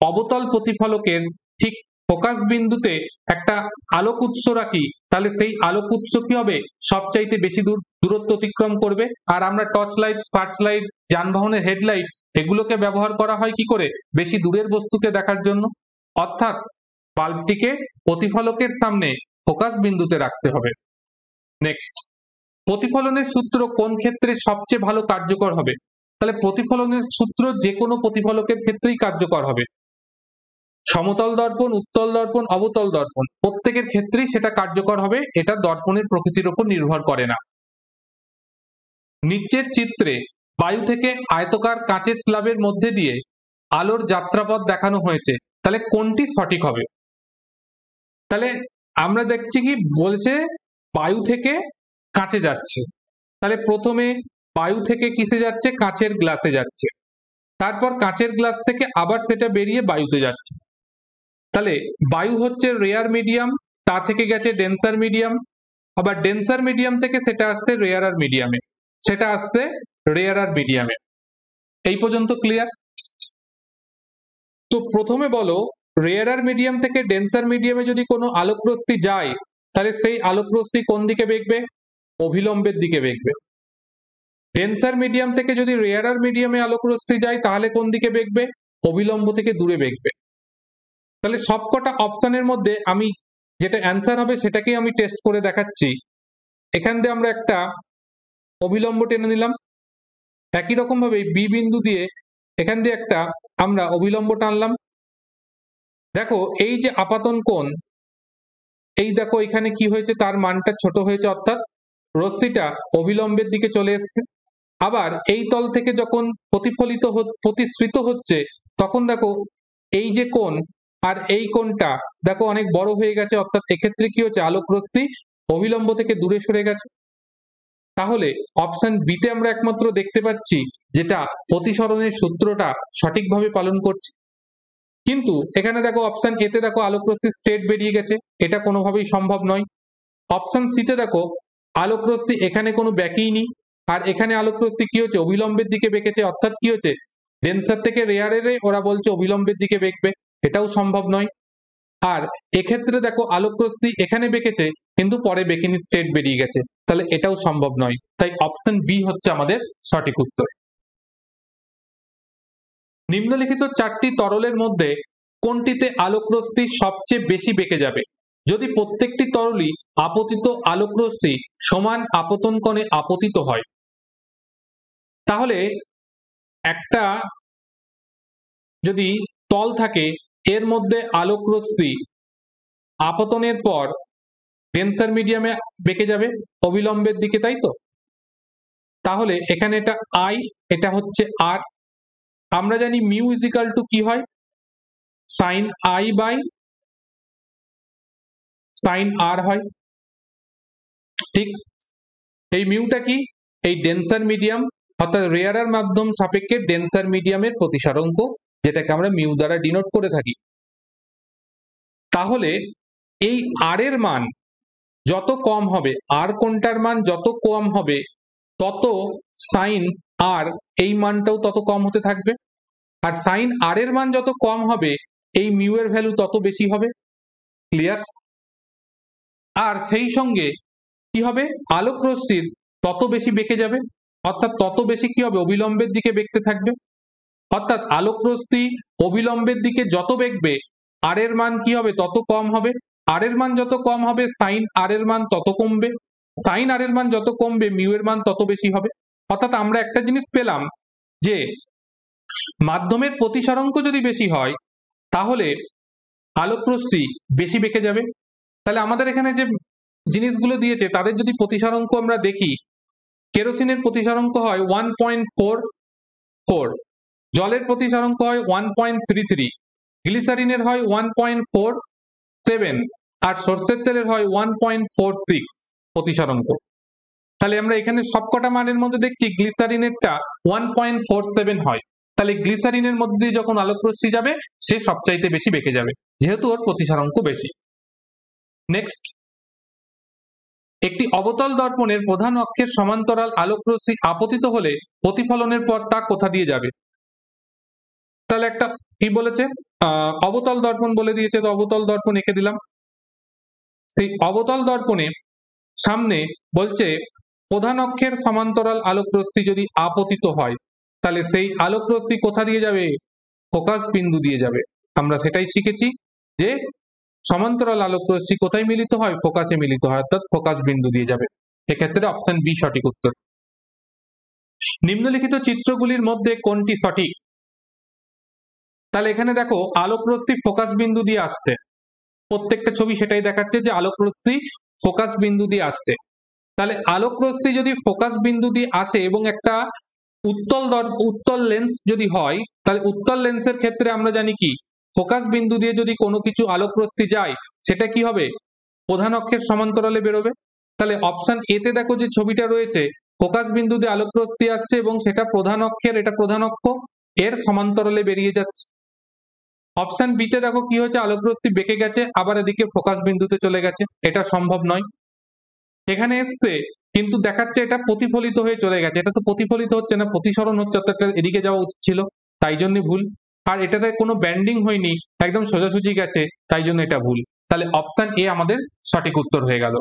অবতল প্রতিফলকের ঠিক ফোকাস বিন্দুতে একটা আলোক উৎস রাখি, তাহলে সেই আলোক উৎস কি হবে? সবচাইতে বেশি দূরত্ব অতিক্রম করবে। আর আমরা টর্চ লাইট, সার্চ লাইট, যানবাহনের হেডলাইট, এগুলোকে ব্যবহার করা হয় কি করে? বেশি দূরের বস্তুকে দেখার জন্য। অর্থাৎ বাল্বটিকে প্রতিফলকের সামনে ফোকাস বিন্দুতে রাখতে হবে। নেক্সট, প্রতিফলনের সূত্র কোন ক্ষেত্রে সবচেয়ে ভালো কার্যকর হবে? তাহলে প্রতিফলনের সূত্র যে কোনো প্রতিফলকের ক্ষেত্রেই কার্যকর হবে। সমতল দর্পণ, উত্তল দর্পণ, অবতল দর্পণ, প্রত্যেকের ক্ষেত্রেই সেটা কার্যকর হবে, এটা দর্পণের প্রকৃতির উপর নির্ভর করে না। নিচের চিত্রে বায়ু থেকে আয়তকার কাঁচের স্ল্যাবের মধ্যে দিয়ে আলোর যাত্রাপথ দেখানো হয়েছে, তাহলে কোনটি সঠিক হবে? তাহলে আমরা দেখছি কি বলছে, বায়ু থেকে কাঁচে যাচ্ছে, তাহলে প্রথমে বায়ু থেকে কিসে যাচ্ছে? কাঁচের গ্লাসে যাচ্ছে, তারপর কাঁচের গ্লাস থেকে আবার সেটা বেরিয়ে বায়ুতে যাচ্ছে। তাহলে বায়ু হচ্ছে রেয়ার মিডিয়াম, তা থেকে গেছে ডেন্সার মিডিয়াম, আবার ডেন্সার মিডিয়াম থেকে সেটা আসছে রেয়ারার মিডিয়ামে, সেটা আসছে রেয়ারার মিডিয়ামে। এই পর্যন্ত ক্লিয়ার? তো প্রথমে বলো, রেয়ারার মিডিয়াম থেকে ডেন্সার মিডিয়ামে যদি কোনো আলোক রশ্মি যায়, তাহলে সেই আলোক রশ্মি কোন দিকে বেঁকবে? অভিলম্বের দিকে বেঁকবে। ডেন্সার মিডিয়াম থেকে যদি রেয়ারার মিডিয়ামে আলোক রশ্মি যায়, তাহলে কোন দিকে বেঁকবে? অভিলম্ব থেকে দূরে বেঁকবে। তাহলে সবকটা অপশনের মধ্যে আমি যেটা অ্যান্সার হবে সেটাকেই আমি টেস্ট করে দেখাচ্ছি। এখান দিয়ে আমরা একটা অভিলম্ব টেনে নিলাম, একই রকম ভাবে বি বিন্দু দিয়ে এখান দিয়ে একটা আমরা অভিলম্ব টানলাম। দেখো এই যে আপাতন কোণ, এই দেখো এখানে কি হয়েছে, তার মানটা ছোট হয়েছে, অর্থাৎ রশ্মিটা অভিলম্বের দিকে চলে এসছে। আবার এই তল থেকে যখন প্রতিসৃত হচ্ছে, তখন দেখো এই যে কোণ আর এই কোণটা দেখো অনেক বড় হয়ে গেছে, অর্থাৎ এক্ষেত্রে কি হচ্ছে? আলোক রশ্মি অভিলম্ব থেকে দূরে সরে গেছে। তাহলে অপশন বিতে আমরা একমাত্র দেখতে পাচ্ছি যেটা প্রতিসরণের সূত্রটা সঠিকভাবে পালন করছে। কিন্তু এখানে দেখো অপশন এতে দেখো আলোক রশ্মি স্ট্রেট বেরিয়ে গেছে, এটা কোনোভাবেই সম্ভব নয়। অপশন সিতে দেখো আলোক রশ্মি এখানে কোনো ব্যাকেই নেই, আর এখানে আলোক রশ্মি কি হচ্ছে? অভিলম্বের দিকে বেঁকেছে, অর্থাৎ কি হচ্ছে? ডেন্সার থেকে রেয়ারে ওরা বলছে অভিলম্বের দিকে বেঁকবে, এটাও সম্ভব নয়। আর এক্ষেত্রে দেখো আলোক রশ্মি এখানে বেঁকেছে কিন্তু পরে বেঁকেনি, স্ট্রেট বেরিয়ে গেছে, তাহলে এটাও সম্ভব নয়। তাই অপশন বি হচ্ছে আমাদের সঠিক উত্তর। নিম্নলিখিত চারটি তরলের মধ্যে কোনটিতে আলোক রশ্মি সবচেয়ে বেশি বেঁকে যাবে যদি প্রত্যেকটি তরলই আপতিত আলোক রশ্মি সমান আপতন কোণে আপতিত হয়? তাহলে একটা যদি তল থাকে, এর মধ্যে আলোক রশ্মি আপতনের পর ডেন্সার মিডিয়ামে বেঁকে যাবে অবিলম্বের দিকে, তাই তো? তাহলে এখানে এটা আই, এটা হচ্ছে আর। আমরা জানি মিউ ইজিক্যাল টু কি হয়? সাইন আই বাই সাইন আর হয়, ঠিক? এই মিউটা কি? এই ডেন্সার মিডিয়াম অর্থাৎ রেয়ারার মাধ্যম সাপেক্ষে ডেন্সার মিডিয়ামের প্রতিসারাঙ্ক, যেটাকে আমরা মিউ দ্বারা ডিনোট করে থাকি। তাহলে এই আর এর মান যত কম হবে, আর কোনটার মান যত কম হবে, তত সাইন আর এই মানটাও তত কম হতে থাকবে। আর সাইন আর এর মান যত কম হবে, এই মিউ এর ভ্যালু তত বেশি হবে। ক্লিয়ার? আর সেই সঙ্গে কি হবে? আলোক রশ্মির তত বেশি বেঁকে যাবে, অর্থাৎ তত বেশি কি হবে? অবিলম্বের দিকে বেঁকতে থাকবে। অর্থাৎ আলোক রশ্মি অবিলম্বের দিকে যত বেঁকবে, আর এর মান কি হবে? তত কম হবে। আর এর মান যত কম হবে, সাইন আর এর মান তত কমবে। সাইন আর এর মান যত কমবে, মিউ এর মান তত বেশি হবে। অর্থাৎ আমরা একটা জিনিস পেলাম যে মাধ্যমের প্রতিসরাঙ্ক যদি বেশি হয়, তাহলে আলোক রশ্মি বেশি বেঁকে যাবে। তাহলে আমাদের এখানে যে জিনিসগুলো দিয়েছে তাদের যদি প্রতিসরাঙ্ক আমরা দেখি, কেরোসিনের প্রতিসরাঙ্ক হয় 1.44, জলের প্রতিসরাঙ্ক হয় 1.33, গ্লিসারিনের হয় 1.47, আর সর্ষের তেলের হয় 1.46 প্রতিসরাঙ্ক। তাহলে আমরা এখানে সবকটা মানের মধ্যে দেখছি গ্লিসারিনেরটা 1.47 হয়, তাহলে গ্লিসারিনের মধ্যে দিয়ে যখন আলোক রশ্মি যাবে সে সবচাইতে বেশি বেঁকে যাবে, যেহেতু ওর প্রতিসরাঙ্ক বেশি। নেক্সট, একটি অবতল দর্পণের প্রধান অক্ষের সমান্তরাল আলোক রশ্মি আপতিত হলে প্রতিফলনের পর তা কোথা দিয়ে যাবে? তাহলে একটা কি বলেছে, অবতল দর্পণ বলে দিয়েছে, তো অবতল দর্পণ এঁকে দিলাম। সেই অবতল দর্পণে সামনে বলছে প্রধান অক্ষের সমান্তরাল আলোক রশ্মি যদি আপতিত হয় তাহলে সেই আলোক রশ্মি কোথা দিয়ে যাবে? ফোকাস বিন্দু দিয়ে যাবে। আমরা সেটাই শিখেছি যে সমান্তরাল আলোক রশ্মি কোথায় মিলিত হয়? ফোকাসে মিলিত হয়, অর্থাৎ ফোকাস বিন্দু দিয়ে যাবে। এক্ষেত্রে অপশন বি সঠিক উত্তর। নিম্নলিখিত চিত্রগুলির মধ্যে কোনটি সঠিক? তাহলে এখানে দেখো আলোক রশ্মি ফোকাস বিন্দু দিয়ে আসছে, প্রত্যেকটা ছবি সেটাই দেখাচ্ছে যে আলোক রশ্মি ফোকাস বিন্দু দিয়ে আসছে। তাহলে আলোক রশ্মি যদি ফোকাস বিন্দু দিয়ে আসে এবং একটা উত্তল লেন্স যদি হয়, তাহলে উত্তল লেন্সের ক্ষেত্রে আমরা জানি কি ফোকাস বিন্দু দিয়ে যদি কোনো কিছু আলোক রশ্মি যায় সেটা কি হবে? প্রধান অক্ষের সমান্তরালে বেরোবে। তাহলে অপশন এ তে দেখো যে ছবিটা রয়েছে, ফোকাস বিন্দু দিয়ে আলোক রশ্মি আসছে এবং সেটা প্রধান অক্ষের, এটা প্রধান অক্ষ, এর সমান্তরালে বেরিয়ে যাচ্ছে। অপশন বি তে দেখো কি হয়েছে, আলোক রশ্মি বেঁকে গেছে আবার এদিকে ফোকাস বিন্দুতে চলে গেছে, এটা সম্ভব নয়। এখানে এসছে কিন্তু দেখাচ্ছে এটা প্রতিফলিত হয়ে চলে গেছে, এটা তো প্রতিফলিত হচ্ছে না, প্রতিসরণ হচ্ছে, অর্থাৎ এদিকে যাওয়া উচিত ছিল, তাই জন্য ভুল। আর এটাতে কোনো ব্যান্ডিং হয়নি, একদম সোজাসুজি গেছে, তাই জন্য এটা ভুল। তাহলে অপশন এ আমাদের সঠিক উত্তর হয়ে গেল।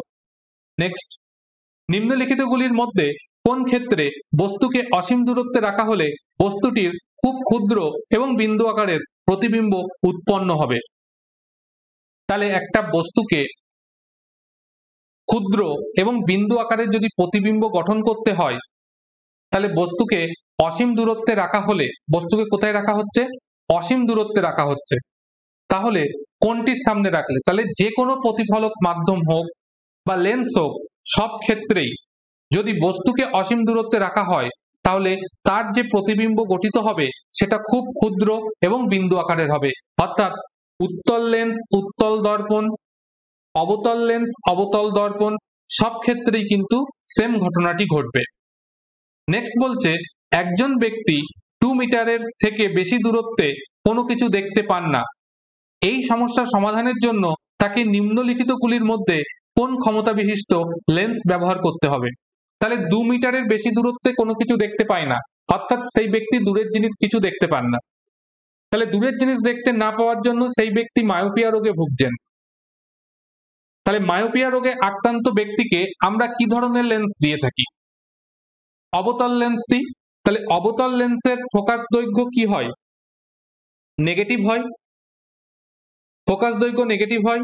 নেক্সট, নিম্নলিখিতগুলির মধ্যে কোন ক্ষেত্রে বস্তুকে অসীম দূরত্বে রাখা হলে বস্তুটির খুব ক্ষুদ্র এবং বিন্দু আকারের প্রতিবিম্ব উৎপন্ন হবে? তাহলে একটা বস্তুকে ক্ষুদ্র এবং বিন্দু আকারের যদি প্রতিবিম্ব গঠন করতে হয় তাহলে বস্তুকে অসীম দূরত্বে রাখা হলে, বস্তুকে কোথায় রাখা হচ্ছে? অসীম দূরত্বে রাখা হচ্ছে। তাহলে কোনটির সামনে রাখলে? তাহলে যে কোনো প্রতিফলক মাধ্যম হোক বা লেন্স হোক, সব ক্ষেত্রেই যদি বস্তুকে অসীম দূরত্বে রাখা হয় তাহলে তার যে প্রতিবিম্ব গঠিত হবে সেটা খুব ক্ষুদ্র এবং বিন্দু আকারের হবে, অর্থাৎ উত্তল লেন্স উত্তল দর্পণ, অবতল লেন্স অবতল দর্পণ, সব ক্ষেত্রেই কিন্তু সেম ঘটনাটি ঘটবে। নেক্সট বলছে একজন ব্যক্তি 2 মিটারের থেকে বেশি দূরত্বে কোনো কিছু দেখতে পান না, এই সমস্যার সমাধানের জন্য তাকে নিম্নলিখিতগুলির মধ্যে কোন ক্ষমতা বিশিষ্ট লেন্স ব্যবহার করতে হবে? তাহলে 2 মিটারের বেশি দূরত্বে কোনো কিছু দেখতে পায় না, অর্থাৎ সেই ব্যক্তি দূরের জিনিস কিছু দেখতে পান না। তাহলে দূরের জিনিস দেখতে না পাওয়ার জন্য সেই ব্যক্তি মায়োপিয়া রোগে ভুগছেন। তাহলে মায়োপিয়া রোগে আক্রান্ত ব্যক্তিকে আমরা কি ধরনের লেন্স দিয়ে থাকি? অবতল লেন্স দিই। তাহলে অবতল লেন্সের ফোকাস দৈর্ঘ্য কি হয়? নেগেটিভ হয়। ফোকাস দৈর্ঘ্য নেগেটিভ হয়।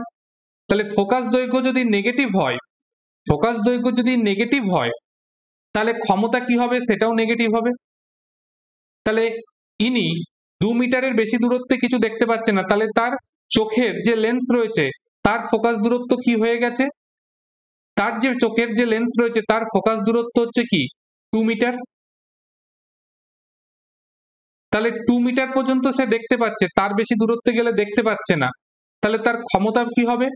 তাহলে ফোকাস দৈর্ঘ্য যদি নেগেটিভ হয়, ফোকাস দৈর্ঘ্য যদি নেগেটিভ হয় তাহলে ক্ষমতা কি হবে? সেটাও নেগেটিভ হবে। তাহলে ইনি 2 মিটারের বেশি দূরত্বে কিছু দেখতে পাচ্ছে না, তাহলে তার চোখের যে লেন্স রয়েছে তার ফোকাস দূরত্ব কি হয়ে গেছে? তার যে চোখের যে লেন্স রয়েছে তার ফোকাস দূরত্ব হচ্ছে কি 2 মিটার। তাহলে 2 মিটার পর্যন্ত সে দেখতে পাচ্ছে, তার বেশি দূরত্বে গেলে দেখতে পাচ্ছে না, তাহলে তার ক্ষমতা কি হবে?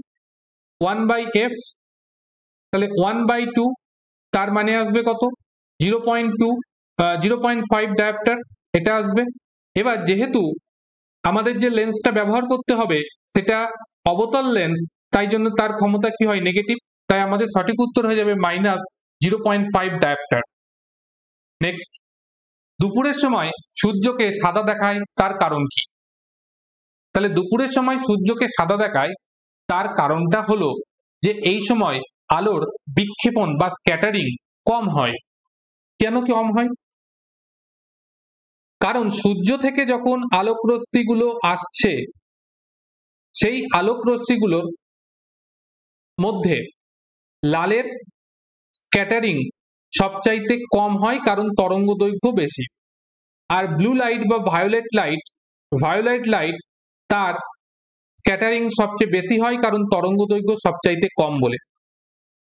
1/f। তাহলে 1/2, তার মানে আসবে কত? 0.2, 0.5 ডায়োপ্টার, এটা আসবে। এবার যেহেতু আমাদের যে লেন্সটা ব্যবহার করতে হবে সেটা অবতল লেন্স, তাই জন্য তার ক্ষমতা কি হয়? নেগেটিভ, তাই আমাদের সঠিক উত্তর হয়ে যাবে -0.5 ডায়োপ্টার। নেক্সট, দুপুরের সময় সূর্যকে সাদা দেখায় তার কারণ কি? তাহলে দুপুরের সময় সূর্যকে সাদা দেখায় তার কারণটা হলো যে এই সময় আলোর বিক্ষেপণ বা স্ক্যাটারিং কম হয়। কেন কম হয়? কারণ সূর্য থেকে যখন আলোক রশ্মিগুলো আসছে সেই আলোক রশ্মিগুলোর মধ্যে লালের স্ক্যাটারিং সবচাইতে কম হয়, কারণ তরঙ্গ দৈর্ঘ্য বেশি। আর ব্লু লাইট বা ভায়োলেট লাইট তার স্ক্যাটারিং সবচেয়ে বেশি হয়, কারণ তরঙ্গ দৈর্ঘ্য সবচাইতে কম বলে।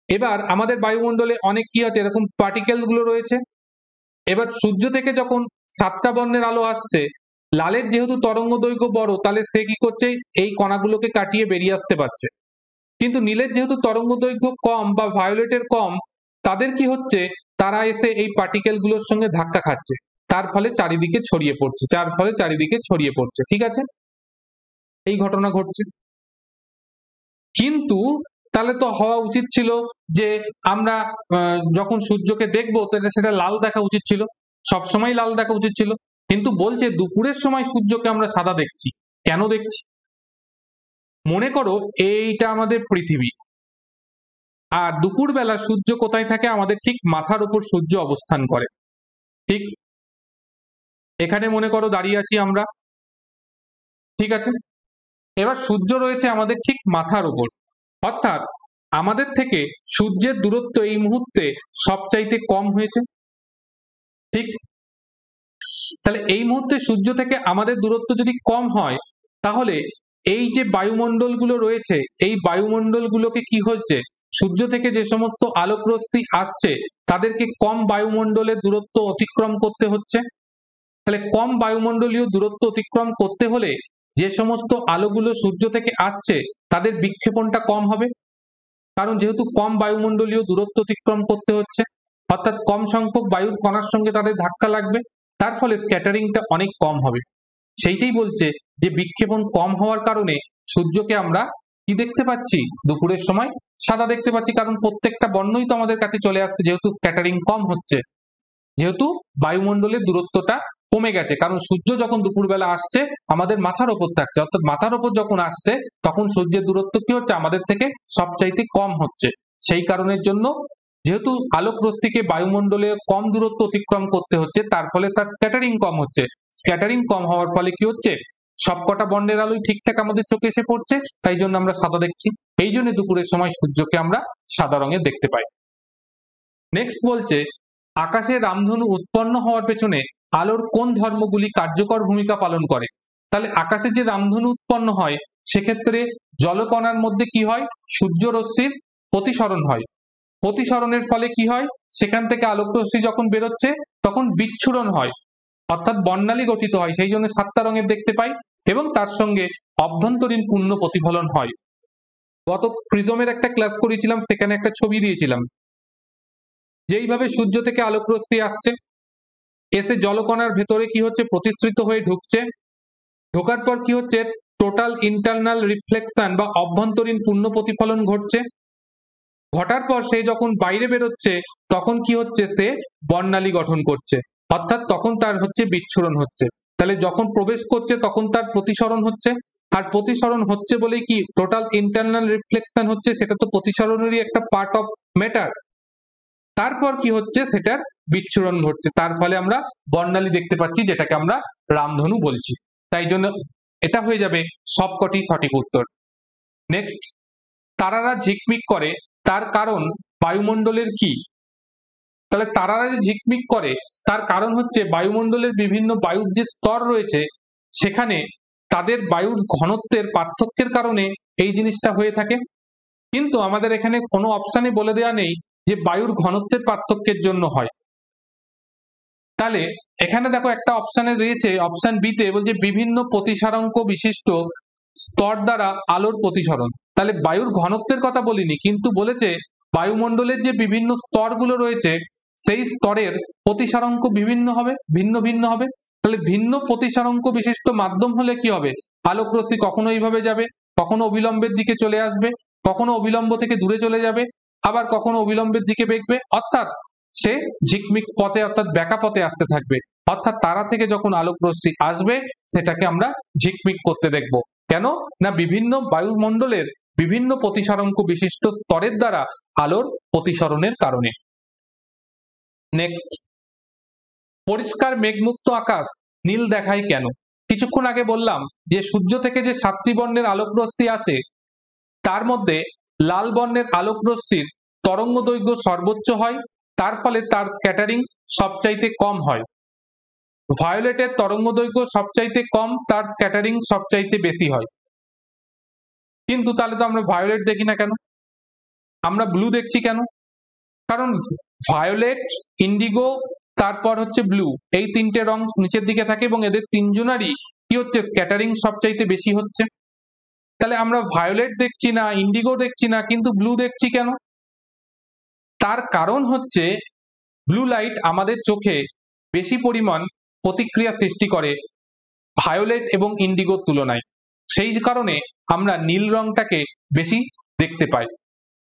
এবার আমাদের বায়ুমণ্ডলে অনেক কি আছে, এরকম পার্টিকেল গুলো রয়েছে। এবার সূর্য থেকে যখন 7টা বর্ণের আলো আসছে, লালের যেহেতু তরঙ্গ দৈর্ঘ্য বড়, তাহলে সে কি করছে, এই কণাগুলোকে কাটিয়ে বেরিয়ে আসতে পারছে। কিন্তু নীলের যেহেতু তরঙ্গ দৈর্ঘ্য কম বা ভায়োলেটের কম, তাদের কি হচ্ছে, তারা এসে এই পার্টিকেল গুলোর সঙ্গে ধাক্কা খাচ্ছে, তার ফলে চারিদিকে ছড়িয়ে পড়ছে, ঠিক আছে, এই ঘটনা ঘটছে। কিন্তু তাহলে তো হওয়া উচিত ছিল যে আমরা যখন সূর্যকে দেখবো তাহলে সেটা লাল দেখা উচিত ছিল, সবসময় লাল দেখা উচিত ছিল। কিন্তু বলছে দুপুরের সময় সূর্যকে আমরা সাদা দেখছি। কেন দেখছি? মনে করো এইটা আমাদের পৃথিবী, আর দুপুর বেলা সূর্য কোথায় থাকে, আমাদের ঠিক মাথার উপর সূর্য অবস্থান করে। ঠিক এখানে মনে করো দাঁড়িয়ে আছি আমরা, ঠিক আছে। এবার সূর্য রয়েছে আমাদের ঠিক মাথার উপর, অর্থাৎ আমাদের থেকে সূর্যের দূরত্ব এই মুহূর্তে সবচাইতে কম হয়েছে, ঠিক। তাহলে এই মুহূর্তে সূর্য থেকে আমাদের দূরত্ব যদি কম হয়, তাহলে এই যে বায়ুমণ্ডলগুলো রয়েছে, এই বায়ুমণ্ডলগুলোকে কি হচ্ছে, সূর্য থেকে যে সমস্ত আলোক রশ্মি আসছে তাদেরকে কম বায়ুমণ্ডলের দূরত্ব অতিক্রম করতে হচ্ছে। তাহলে কম বায়ুমণ্ডলীয় দূরত্ব অতিক্রম করতে হলে যে সমস্ত আলোগুলো সূর্য থেকে আসছে তাদের বিক্ষেপণটা কম হবে, কারণ যেহেতু কম বায়ুমণ্ডলীয় দূরত্ব অতিক্রম করতে হচ্ছে, অর্থাৎ কম সংখ্যক বায়ুর কণার সঙ্গে তাদের ধাক্কা লাগবে, তার ফলে স্ক্যাটারিংটা অনেক কম হবে। সেইটাই বলছে যে বিক্ষেপণ কম হওয়ার কারণে সূর্যকে আমরা কি দেখতে পাচ্ছি, দুপুরের সময় সাদা দেখতে পাচ্ছি, কারণ প্রত্যেকটা বর্ণই তো আমাদের কাছে চলে আসছে, যেহেতু স্ক্যাটারিং কম হচ্ছে, যেহেতু বায়ুমণ্ডলের দূরত্বটা কমে গেছে। কারণ সূর্য যখন দুপুরবেলা আসছে আমাদের মাথার ওপর থাকছে, অর্থাৎ মাথার ওপর যখন আসছে তখন সূর্যের দূরত্ব কি হচ্ছে, আমাদের থেকে সবচাইতে কম হচ্ছে। সেই কারণের জন্য যেহেতু আলোক রশ্মিকে বায়ুমণ্ডলে কম দূরত্ব অতিক্রম করতে হচ্ছে, তার ফলে তার স্ক্যাটারিং কম হচ্ছে। স্ক্যাটারিং কম হওয়ার ফলে কি হচ্ছে, সবকটা বর্ণের আলোই ঠিকঠাক আমাদের চোখে এসে পড়ছে, তাই জন্য আমরা সাদা দেখছি। এই জন্য দুপুরের সময় সূর্যকে আমরা সাদা রঙের দেখতে পাই। নেক্সট বলছে, আকাশে রামধনু উৎপন্ন হওয়ার পেছনে আলোর কোন ধর্মগুলি কার্যকর ভূমিকা পালন করে? তাহলে আকাশে যে রামধনু উৎপন্ন হয় সেক্ষেত্রে জলকণার মধ্যে কি হয়, সূর্য রশ্মির প্রতিসরণ হয়। প্রতিসরণের ফলে কি হয়, সেখান থেকে আলোক রশ্মি যখন বেরোচ্ছে তখন বিচ্ছুরণ হয়, অর্থাৎ বর্ণালী গঠিত হয়, সেই জন্য 7টা রঙের দেখতে পাই, এবং তার সঙ্গে অভ্যন্তরীণ পূর্ণ প্রতিফলন হয়। গত প্রিজমের একটা ক্লাস করেছিলাম, সেখানে একটা ছবি দিয়েছিলাম, যেইভাবে সূর্য থেকে আলোক রশ্মি আসছে, এসে জলকণার ভেতরে কি হচ্ছে, প্রতিসৃত হয়ে ঢুকছে, ঢোকার পর কি হচ্ছে, টোটাল ইন্টারনাল রিফ্লেকশন বা অভ্যন্তরীণ পূর্ণ প্রতিফলন ঘটছে। ঘটার পর সে যখন বাইরে বেরোচ্ছে তখন কি হচ্ছে, সে বর্ণালী গঠন করছে, অর্থাৎ তখন তার হচ্ছে বিচ্ছুরণ হচ্ছে। তাহলে যখন প্রবেশ করছে তখন তার প্রতিসরণ হচ্ছে, আর প্রতিসরণ হচ্ছে বলেই কি টোটাল ইন্টারনাল রিফ্লেকশন হচ্ছে, সেটা তো প্রতিসরণেরই একটা পার্ট অফ ম্যাটার। তারপর কি হচ্ছে, সেটার বিচ্ছুরণ ঘটছে, তার ফলে আমরা বর্ণালী দেখতে পাচ্ছি, যেটাকে আমরা রামধনু বলছি। তাই জন্য এটা হয়ে যাবে সবকটি সঠিক উত্তর। নেক্সট, তারারা ঝিকমিক করে তার কারণ বায়ুমণ্ডলের কি? তাহলে তারারা যে ঝিকমিক করে তার কারণ হচ্ছে বায়ুমণ্ডলের বিভিন্ন বায়ুর যে স্তর রয়েছে সেখানে তাদের বায়ুর ঘনত্বের পার্থক্যের কারণে এই জিনিসটা হয়ে থাকে। কিন্তু আমাদের এখানে কোনো অপশানে বলে দেওয়া নেই যে বায়ুর ঘনত্বের পার্থক্যের জন্য হয়। তাহলে এখানে দেখো একটা অপশানে রয়েছে, অপশান বিতে বলছে বিভিন্ন প্রতিসারাঙ্ক বিশিষ্ট স্তর দ্বারা আলোর প্রতিসরণ। তাহলে বায়ুর ঘনত্বের কথা বলিনি, কিন্তু বলেছে বায়ুমণ্ডলের যে বিভিন্ন স্তরগুলো রয়েছে সেই স্তরের প্রতিসারাঙ্ক বিভিন্ন হবে, ভিন্ন ভিন্ন হবে। তাহলে ভিন্ন প্রতিসারাঙ্ক বিশিষ্ট মাধ্যম হলে কি হবে, আলোক রশ্মি কখনো এইভাবে যাবে, কখনো অবিলম্বের দিকে চলে আসবে, কখনো অবিলম্ব থেকে দূরে চলে যাবে, আবার কখনো অবিলম্বের দিকে বেঁকবে, অর্থাৎ সে ঝিকমিক পথে অর্থাৎ ব্যাকা পথে আসতে থাকবে। অর্থাৎ তারা থেকে যখন আলোক রশ্মি আসবে সেটাকে আমরা ঝিকমিক করতে দেখব। কেন না, বিভিন্ন বায়ুমণ্ডলের বিভিন্ন প্রতিসারাঙ্ক বিশিষ্ট স্তরের দ্বারা আলোর প্রতিসরণের কারণে। নেক্সট, পরিষ্কার মেঘমুক্ত আকাশ নীল দেখায় কেন? কিছুক্ষণ আগে বললাম যে সূর্য থেকে যে 7টি বর্ণের আলোক রশ্মি আসে তার মধ্যে লাল বর্ণের আলোক রশ্মির তরঙ্গ দৈর্ঘ্য সর্বোচ্চ হয়, তার ফলে তার স্ক্যাটারিং সবচাইতে কম হয়। ভায়োলেটের তরঙ্গ দৈর্ঘ্য সবচাইতে কম, তার স্ক্যাটারিং সবচাইতে বেশি হয়। কিন্তু তাহলে তো আমরা ভায়োলেট দেখি না কেন? আমরা ব্লু দেখছি কেন? কারণ ভায়োলেট, ইন্ডিগো, তারপর হচ্ছে ব্লু, এই তিনটে রং নিচের দিকে থাকে এবং এদের তিনজনারই কি হচ্ছে, স্ক্যাটারিং সবচাইতে বেশি হচ্ছে। তাহলে আমরা ভায়োলেট দেখছি না, ইন্ডিগো দেখছি না, কিন্তু ব্লু দেখছি কেন? তার কারণ হচ্ছে ব্লু লাইট আমাদের চোখে বেশি পরিমাণ প্রতিক্রিয়া সৃষ্টি করে ভায়োলেট এবং ইন্ডিগোর তুলনায়। সেই কারণে আমরা নীল রংটাকে বেশি দেখতে পাই।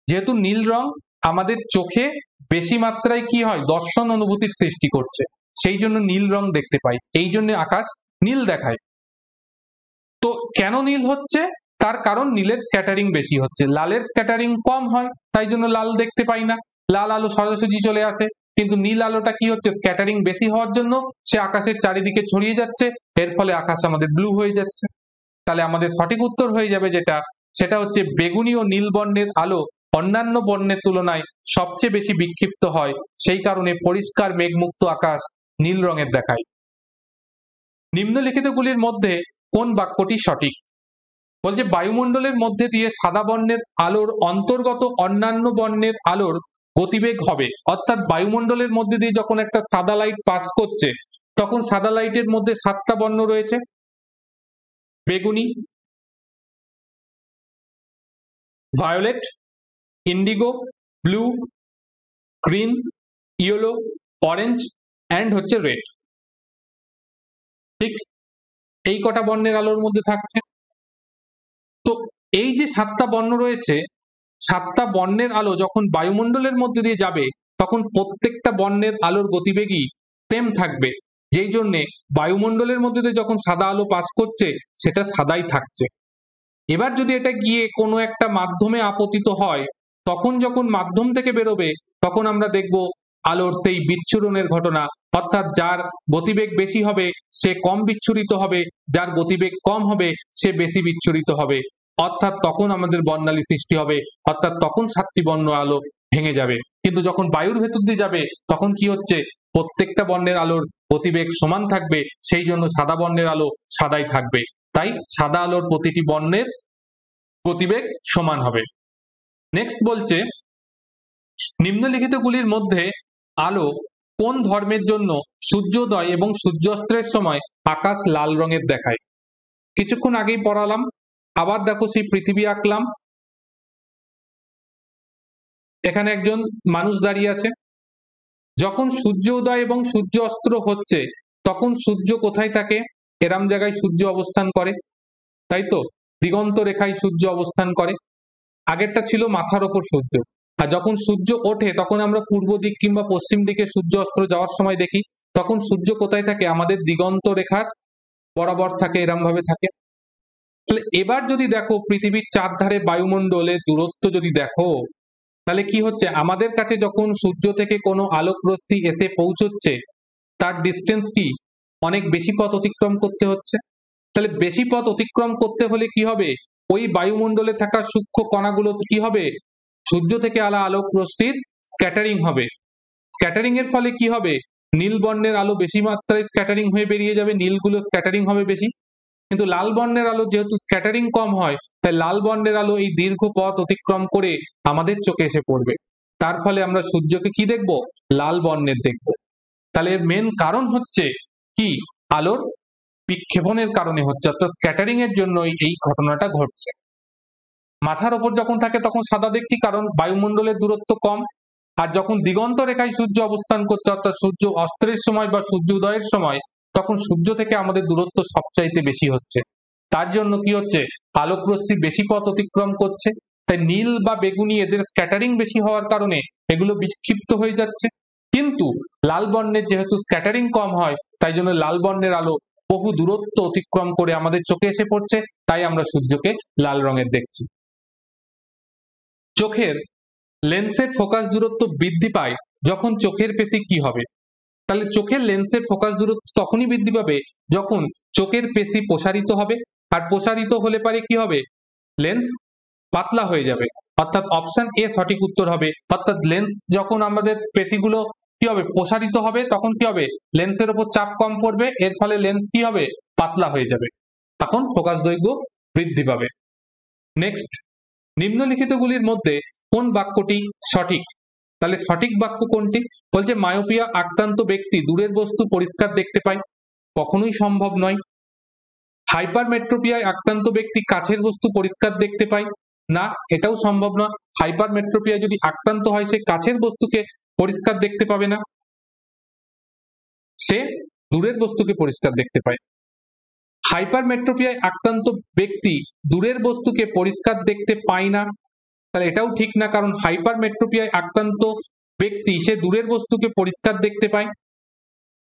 যেহেতু নীল রং আমাদের চোখে বেশি মাত্রায় কি হয়, দর্শন অনুভূতির সৃষ্টি করছে, সেই জন্য নীল রং দেখতে পাই, এই জন্য আকাশ নীল দেখায়। তো কেন নীল হচ্ছে? তার কারণ নীলের স্ক্যাটারিং বেশি হচ্ছে, লালের স্ক্যাটারিং কম হয়, তাই জন্য লাল দেখতে পাই না, লাল আলো সোজাসুজি চলে আসে। কিন্তু নীল আলোটা কি হচ্ছে, স্ক্যাটারিং বেশি হওয়ার জন্য সে আকাশের চারিদিকে ছড়িয়ে যাচ্ছে, এর ফলে আকাশ আমাদের ব্লু হয়ে যাচ্ছে। তাহলে আমাদের সঠিক উত্তর হয়ে যাবে যেটা, সেটা হচ্ছে বেগুনি ও নীল বর্ণের আলো অন্যান্য বর্ণের তুলনায় সবচেয়ে বেশি বিক্ষিপ্ত হয়, সেই কারণে পরিষ্কার মেঘমুক্ত আকাশ নীল রঙের দেখায়। নিম্নলিখিতগুলির মধ্যে কোন বাক্যটি সঠিক? বলছে বায়ুমণ্ডলের মধ্যে দিয়ে সাদা বর্ণের আলোর অন্তর্গত অন্যান্য বর্ণের আলোর গতিবেগ হবে। অর্থাৎ বায়ুমণ্ডলের মধ্যে দিয়ে যখন একটা সাদা লাইট পাস করছে, তখন সাদা লাইটের মধ্যে 7টা বর্ণ রয়েছে, বেগুনি, violet, indigo, blue, green, yellow, orange and হচ্ছে রেড। ঠিক এই কটা বর্ণের আলোর মধ্যে থাকছে। তো এই যে 7টা বর্ণ রয়েছে, 7টা বর্ণের আলো যখন বায়ুমণ্ডলের মধ্যে দিয়ে যাবে, তখন প্রত্যেকটা বর্ণের আলোর গতিবেগই সেম থাকবে, যেই জন্যে বায়ুমণ্ডলের মধ্যে দিয়ে যখন সাদা আলো পাস করছে, সেটা সাদাই থাকছে। এবার যদি এটা গিয়ে কোনো একটা মাধ্যমে আপতিত হয়, তখন যখন মাধ্যম থেকে বেরোবে, তখন আমরা দেখব আলোর সেই বিচ্ছুরণের ঘটনা। অর্থাৎ যার গতিবেগ বেশি হবে সে কম বিচ্ছুরিত হবে, যার গতিবেগ কম হবে সে বেশি বিচ্ছুরিত হবে। অর্থাৎ তখন আমাদের বর্ণালী সৃষ্টি হবে, অর্থাৎ তখন 7টি বর্ণ আলো ভেঙে যাবে। কিন্তু যখন বায়ুর ভেতর দিয়ে যাবে, তখন কি হচ্ছে, প্রত্যেকটা বর্ণের আলোর গতিবেগ সমান থাকবে, সেই জন্য সাদা বর্ণের আলো সাদাই থাকবে। তাই সাদা আলোর প্রতিটি বর্ণের গতিবেগ সমান হবে। নেক্সট বলছে নিম্নলিখিতগুলির মধ্যে আলো কোন ধর্মের জন্য সূর্যোদয় এবং সূর্যাস্তের সময় আকাশ লাল রঙের দেখায়? কিছুক্ষণ আগেই পড়ালাম, আবার দেখো সেই পৃথিবী আঁকলাম, এখানে একজন মানুষ দাঁড়িয়ে আছে। যখন সূর্য উদয় এবং সূর্য অস্ত হচ্ছে, তখন সূর্য কোথায় থাকে? এরম জায়গায় সূর্য অবস্থান করে, তাই তো, দিগন্ত রেখায় সূর্য অবস্থান করে। আগেরটা ছিল মাথার ওপর সূর্য, আর যখন সূর্য ওঠে তখন আমরা পূর্ব দিক কিংবা পশ্চিম দিকে সূর্য অস্ত যাওয়ার সময় দেখি, তখন সূর্য কোথায় থাকে? আমাদের দিগন্ত রেখার বরাবর থাকে, এরম ভাবে থাকে। তাহলে এবার যদি দেখো পৃথিবীর চারধারে বায়ুমণ্ডলের দূরত্ব যদি দেখো, তাহলে কি হচ্ছে, আমাদের কাছে যখন সূর্য থেকে কোনো আলোক রশ্মি এসে পৌঁছচ্ছে, তার ডিস্টেন্স কি অনেক বেশি পথ অতিক্রম করতে হচ্ছে। তাহলে বেশি পথ অতিক্রম করতে হলে কি হবে, ওই বায়ুমণ্ডলে থাকা সূক্ষ্ম কণাগুলো কি হবে, সূর্য থেকে আলোক রশ্মির স্ক্যাটারিং হবে। স্ক্যাটারিং এর ফলে কি হবে, নীল বর্ণের আলো বেশি মাত্রায় স্ক্যাটারিং হয়ে বেরিয়ে যাবে, নীলগুলো স্ক্যাটারিং হবে বেশি। কিন্তু লাল বর্ণের আলো যেহেতু স্ক্যাটারিং কম হয়, তাই লাল বর্ণের আলো এই দীর্ঘ পথ অতিক্রম করে আমাদের চোখে এসে পড়বে। তার ফলে আমরা সূর্যকে কি দেখব, লাল বর্ণের দেখব। তাহলে এর মেন কারণ হচ্ছে কি, আলোর বিক্ষেপণের কারণে হচ্ছে, অর্থাৎ স্ক্যাটারিং এর জন্যই এই ঘটনাটা ঘটছে। মাথার ওপর যখন থাকে তখন সাদা দেখছি, কারণ বায়ুমণ্ডলের দূরত্ব কম। আর যখন দিগন্ত রেখায় সূর্য অবস্থান করছে, অর্থাৎ সূর্য অস্তের সময় বা সূর্য উদয়ের সময়, তখন সূর্য থেকে আমাদের দূরত্ব সবচাইতে বেশি হচ্ছে। তার জন্য কি হচ্ছে, আলোক রশ্মি বেশি পথ অতিক্রম করছে, তাই নীল বা বেগুনি এদের স্ক্যাটারিং বেশি হওয়ার কারণে এগুলো বিক্ষিপ্ত হয়ে যাচ্ছে। কিন্তু লাল বর্ণের যেহেতু স্ক্যাটারিং কম হয়, তাই জন্য লাল বর্ণের আলো বহু দূরত্ব অতিক্রম করে আমাদের চোখে এসে পড়ছে, তাই আমরা সূর্যকে লাল রঙের দেখছি। চোখের লেন্সের ফোকাস দূরত্ব বৃদ্ধি পায় যখন চোখের পেশি কি হবে? তাহলে চোখের লেন্সের ফোকাস দূরত্ব তখনই বৃদ্ধি পাবে যখন চোখের পেশি প্রসারিত হবে, আর প্রসারিত হলে পারে কি হবে, লেন্স পাতলা হয়ে যাবে। অর্থাৎ অপশন এ সঠিক উত্তর হবে। অর্থাৎ লেন্স যখন আমাদের পেশিগুলো কি হবে, প্রসারিত হবে, তখন কি হবে, লেন্সের উপর চাপ কম পড়বে, এর ফলে লেন্স কি হবে, পাতলা হয়ে যাবে, তখন ফোকাস দৈর্ঘ্য বৃদ্ধি পাবে। নেক্সট, নিম্নলিখিতগুলির মধ্যে কোন বাক্যটি সঠিক? তাহলে সঠিক বাক্য কোনটি? বলছে মায়োপিয়া আক্রান্ত ব্যক্তি দূরের বস্তু পরিষ্কার দেখতে পায়, কখনোই সম্ভব নয়। হাইপারমেট্রোপিয়ায় আক্রান্ত ব্যক্তি কাছের বস্তু পরিষ্কার দেখতে পায়, না, এটাও সম্ভব না। হাইপারমেট্রোপিয়ায় যদি আক্রান্ত হয় সে কাছের বস্তুকে পরিষ্কার দেখতে পাবে না, সে দূরের বস্তুকে পরিষ্কার দেখতে পায়। হাইপারমেট্রোপিয়ায় আক্রান্ত ব্যক্তি দূরের বস্তুকে পরিষ্কার দেখতে পায় না, তাহলে এটাও ঠিক না, কারণ হাইপারমেট্রোপিয়ায় আক্রান্ত ব্যক্তি সে দূরের বস্তুকে পরিষ্কার দেখতে পায়।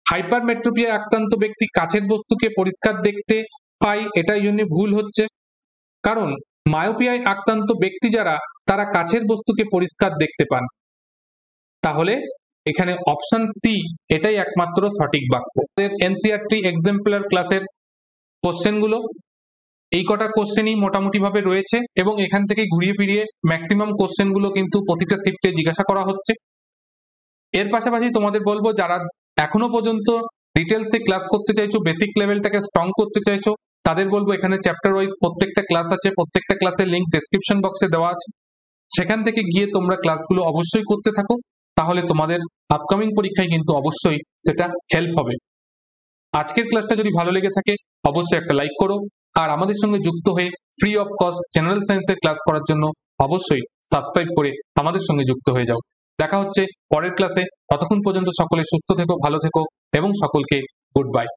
হাইপারমেট্রোপিয়ায় আক্রান্ত ব্যক্তি কাছের বস্তুকে পরিষ্কার দেখতে পায়, এটাই জন্য ভুল হচ্ছে, কারণ মায়োপিয়ায় আক্রান্ত ব্যক্তি যারা তারা কাছের বস্তুকে পরিষ্কার দেখতে পান। তাহলে এখানে অপশন সি এটাই একমাত্র সঠিক বাক্য। এনসিইআরটি এক্সাম্পলার ক্লাসের কোশ্চেনগুলো এই কটা কোশ্চেনই মোটামুটি ভাবে রয়েছে এবং এখান থেকে ঘুরিয়ে ফিরিয়ে ম্যাক্সিমাম কোশ্চেনগুলো কিন্তু প্রতিটা শিফটে জিজ্ঞাসা করা হচ্ছে। এর পাশাপাশি তোমাদের বলবো যারা এখনো পর্যন্ত ডিটেলসে ক্লাস করতে চাইছো, বেসিক লেভেলটাকে স্ট্রং করতে চাইছো, তাদের বলবো এখানে চ্যাপ্টার ওয়াইজ প্রত্যেকটা ক্লাস আছে, প্রত্যেকটা ক্লাসের লিংক ডেসক্রিপশন বক্সে দেওয়া আছে, সেখান থেকে গিয়ে তোমরা ক্লাসগুলো অবশ্যই করতে থাকো, তাহলে তোমাদের আপকামিং পরীক্ষায় কিন্তু অবশ্যই সেটা হেল্প হবে। আজকের ক্লাসটা যদি ভালো লেগে থাকে অবশ্যই একটা লাইক করো, আর আমাদের সঙ্গে যুক্ত হয়ে ফ্রি অফ কস্ট জেনারেল সায়েন্সের ক্লাস করার জন্য অবশ্যই সাবস্ক্রাইব করে আমাদের সঙ্গে যুক্ত হয়ে যাও। দেখা হচ্ছে পরের ক্লাসে, ততক্ষণ পর্যন্ত সকলে সুস্থ থেকো, ভালো থেকো এবং সকলকে গুড বাই।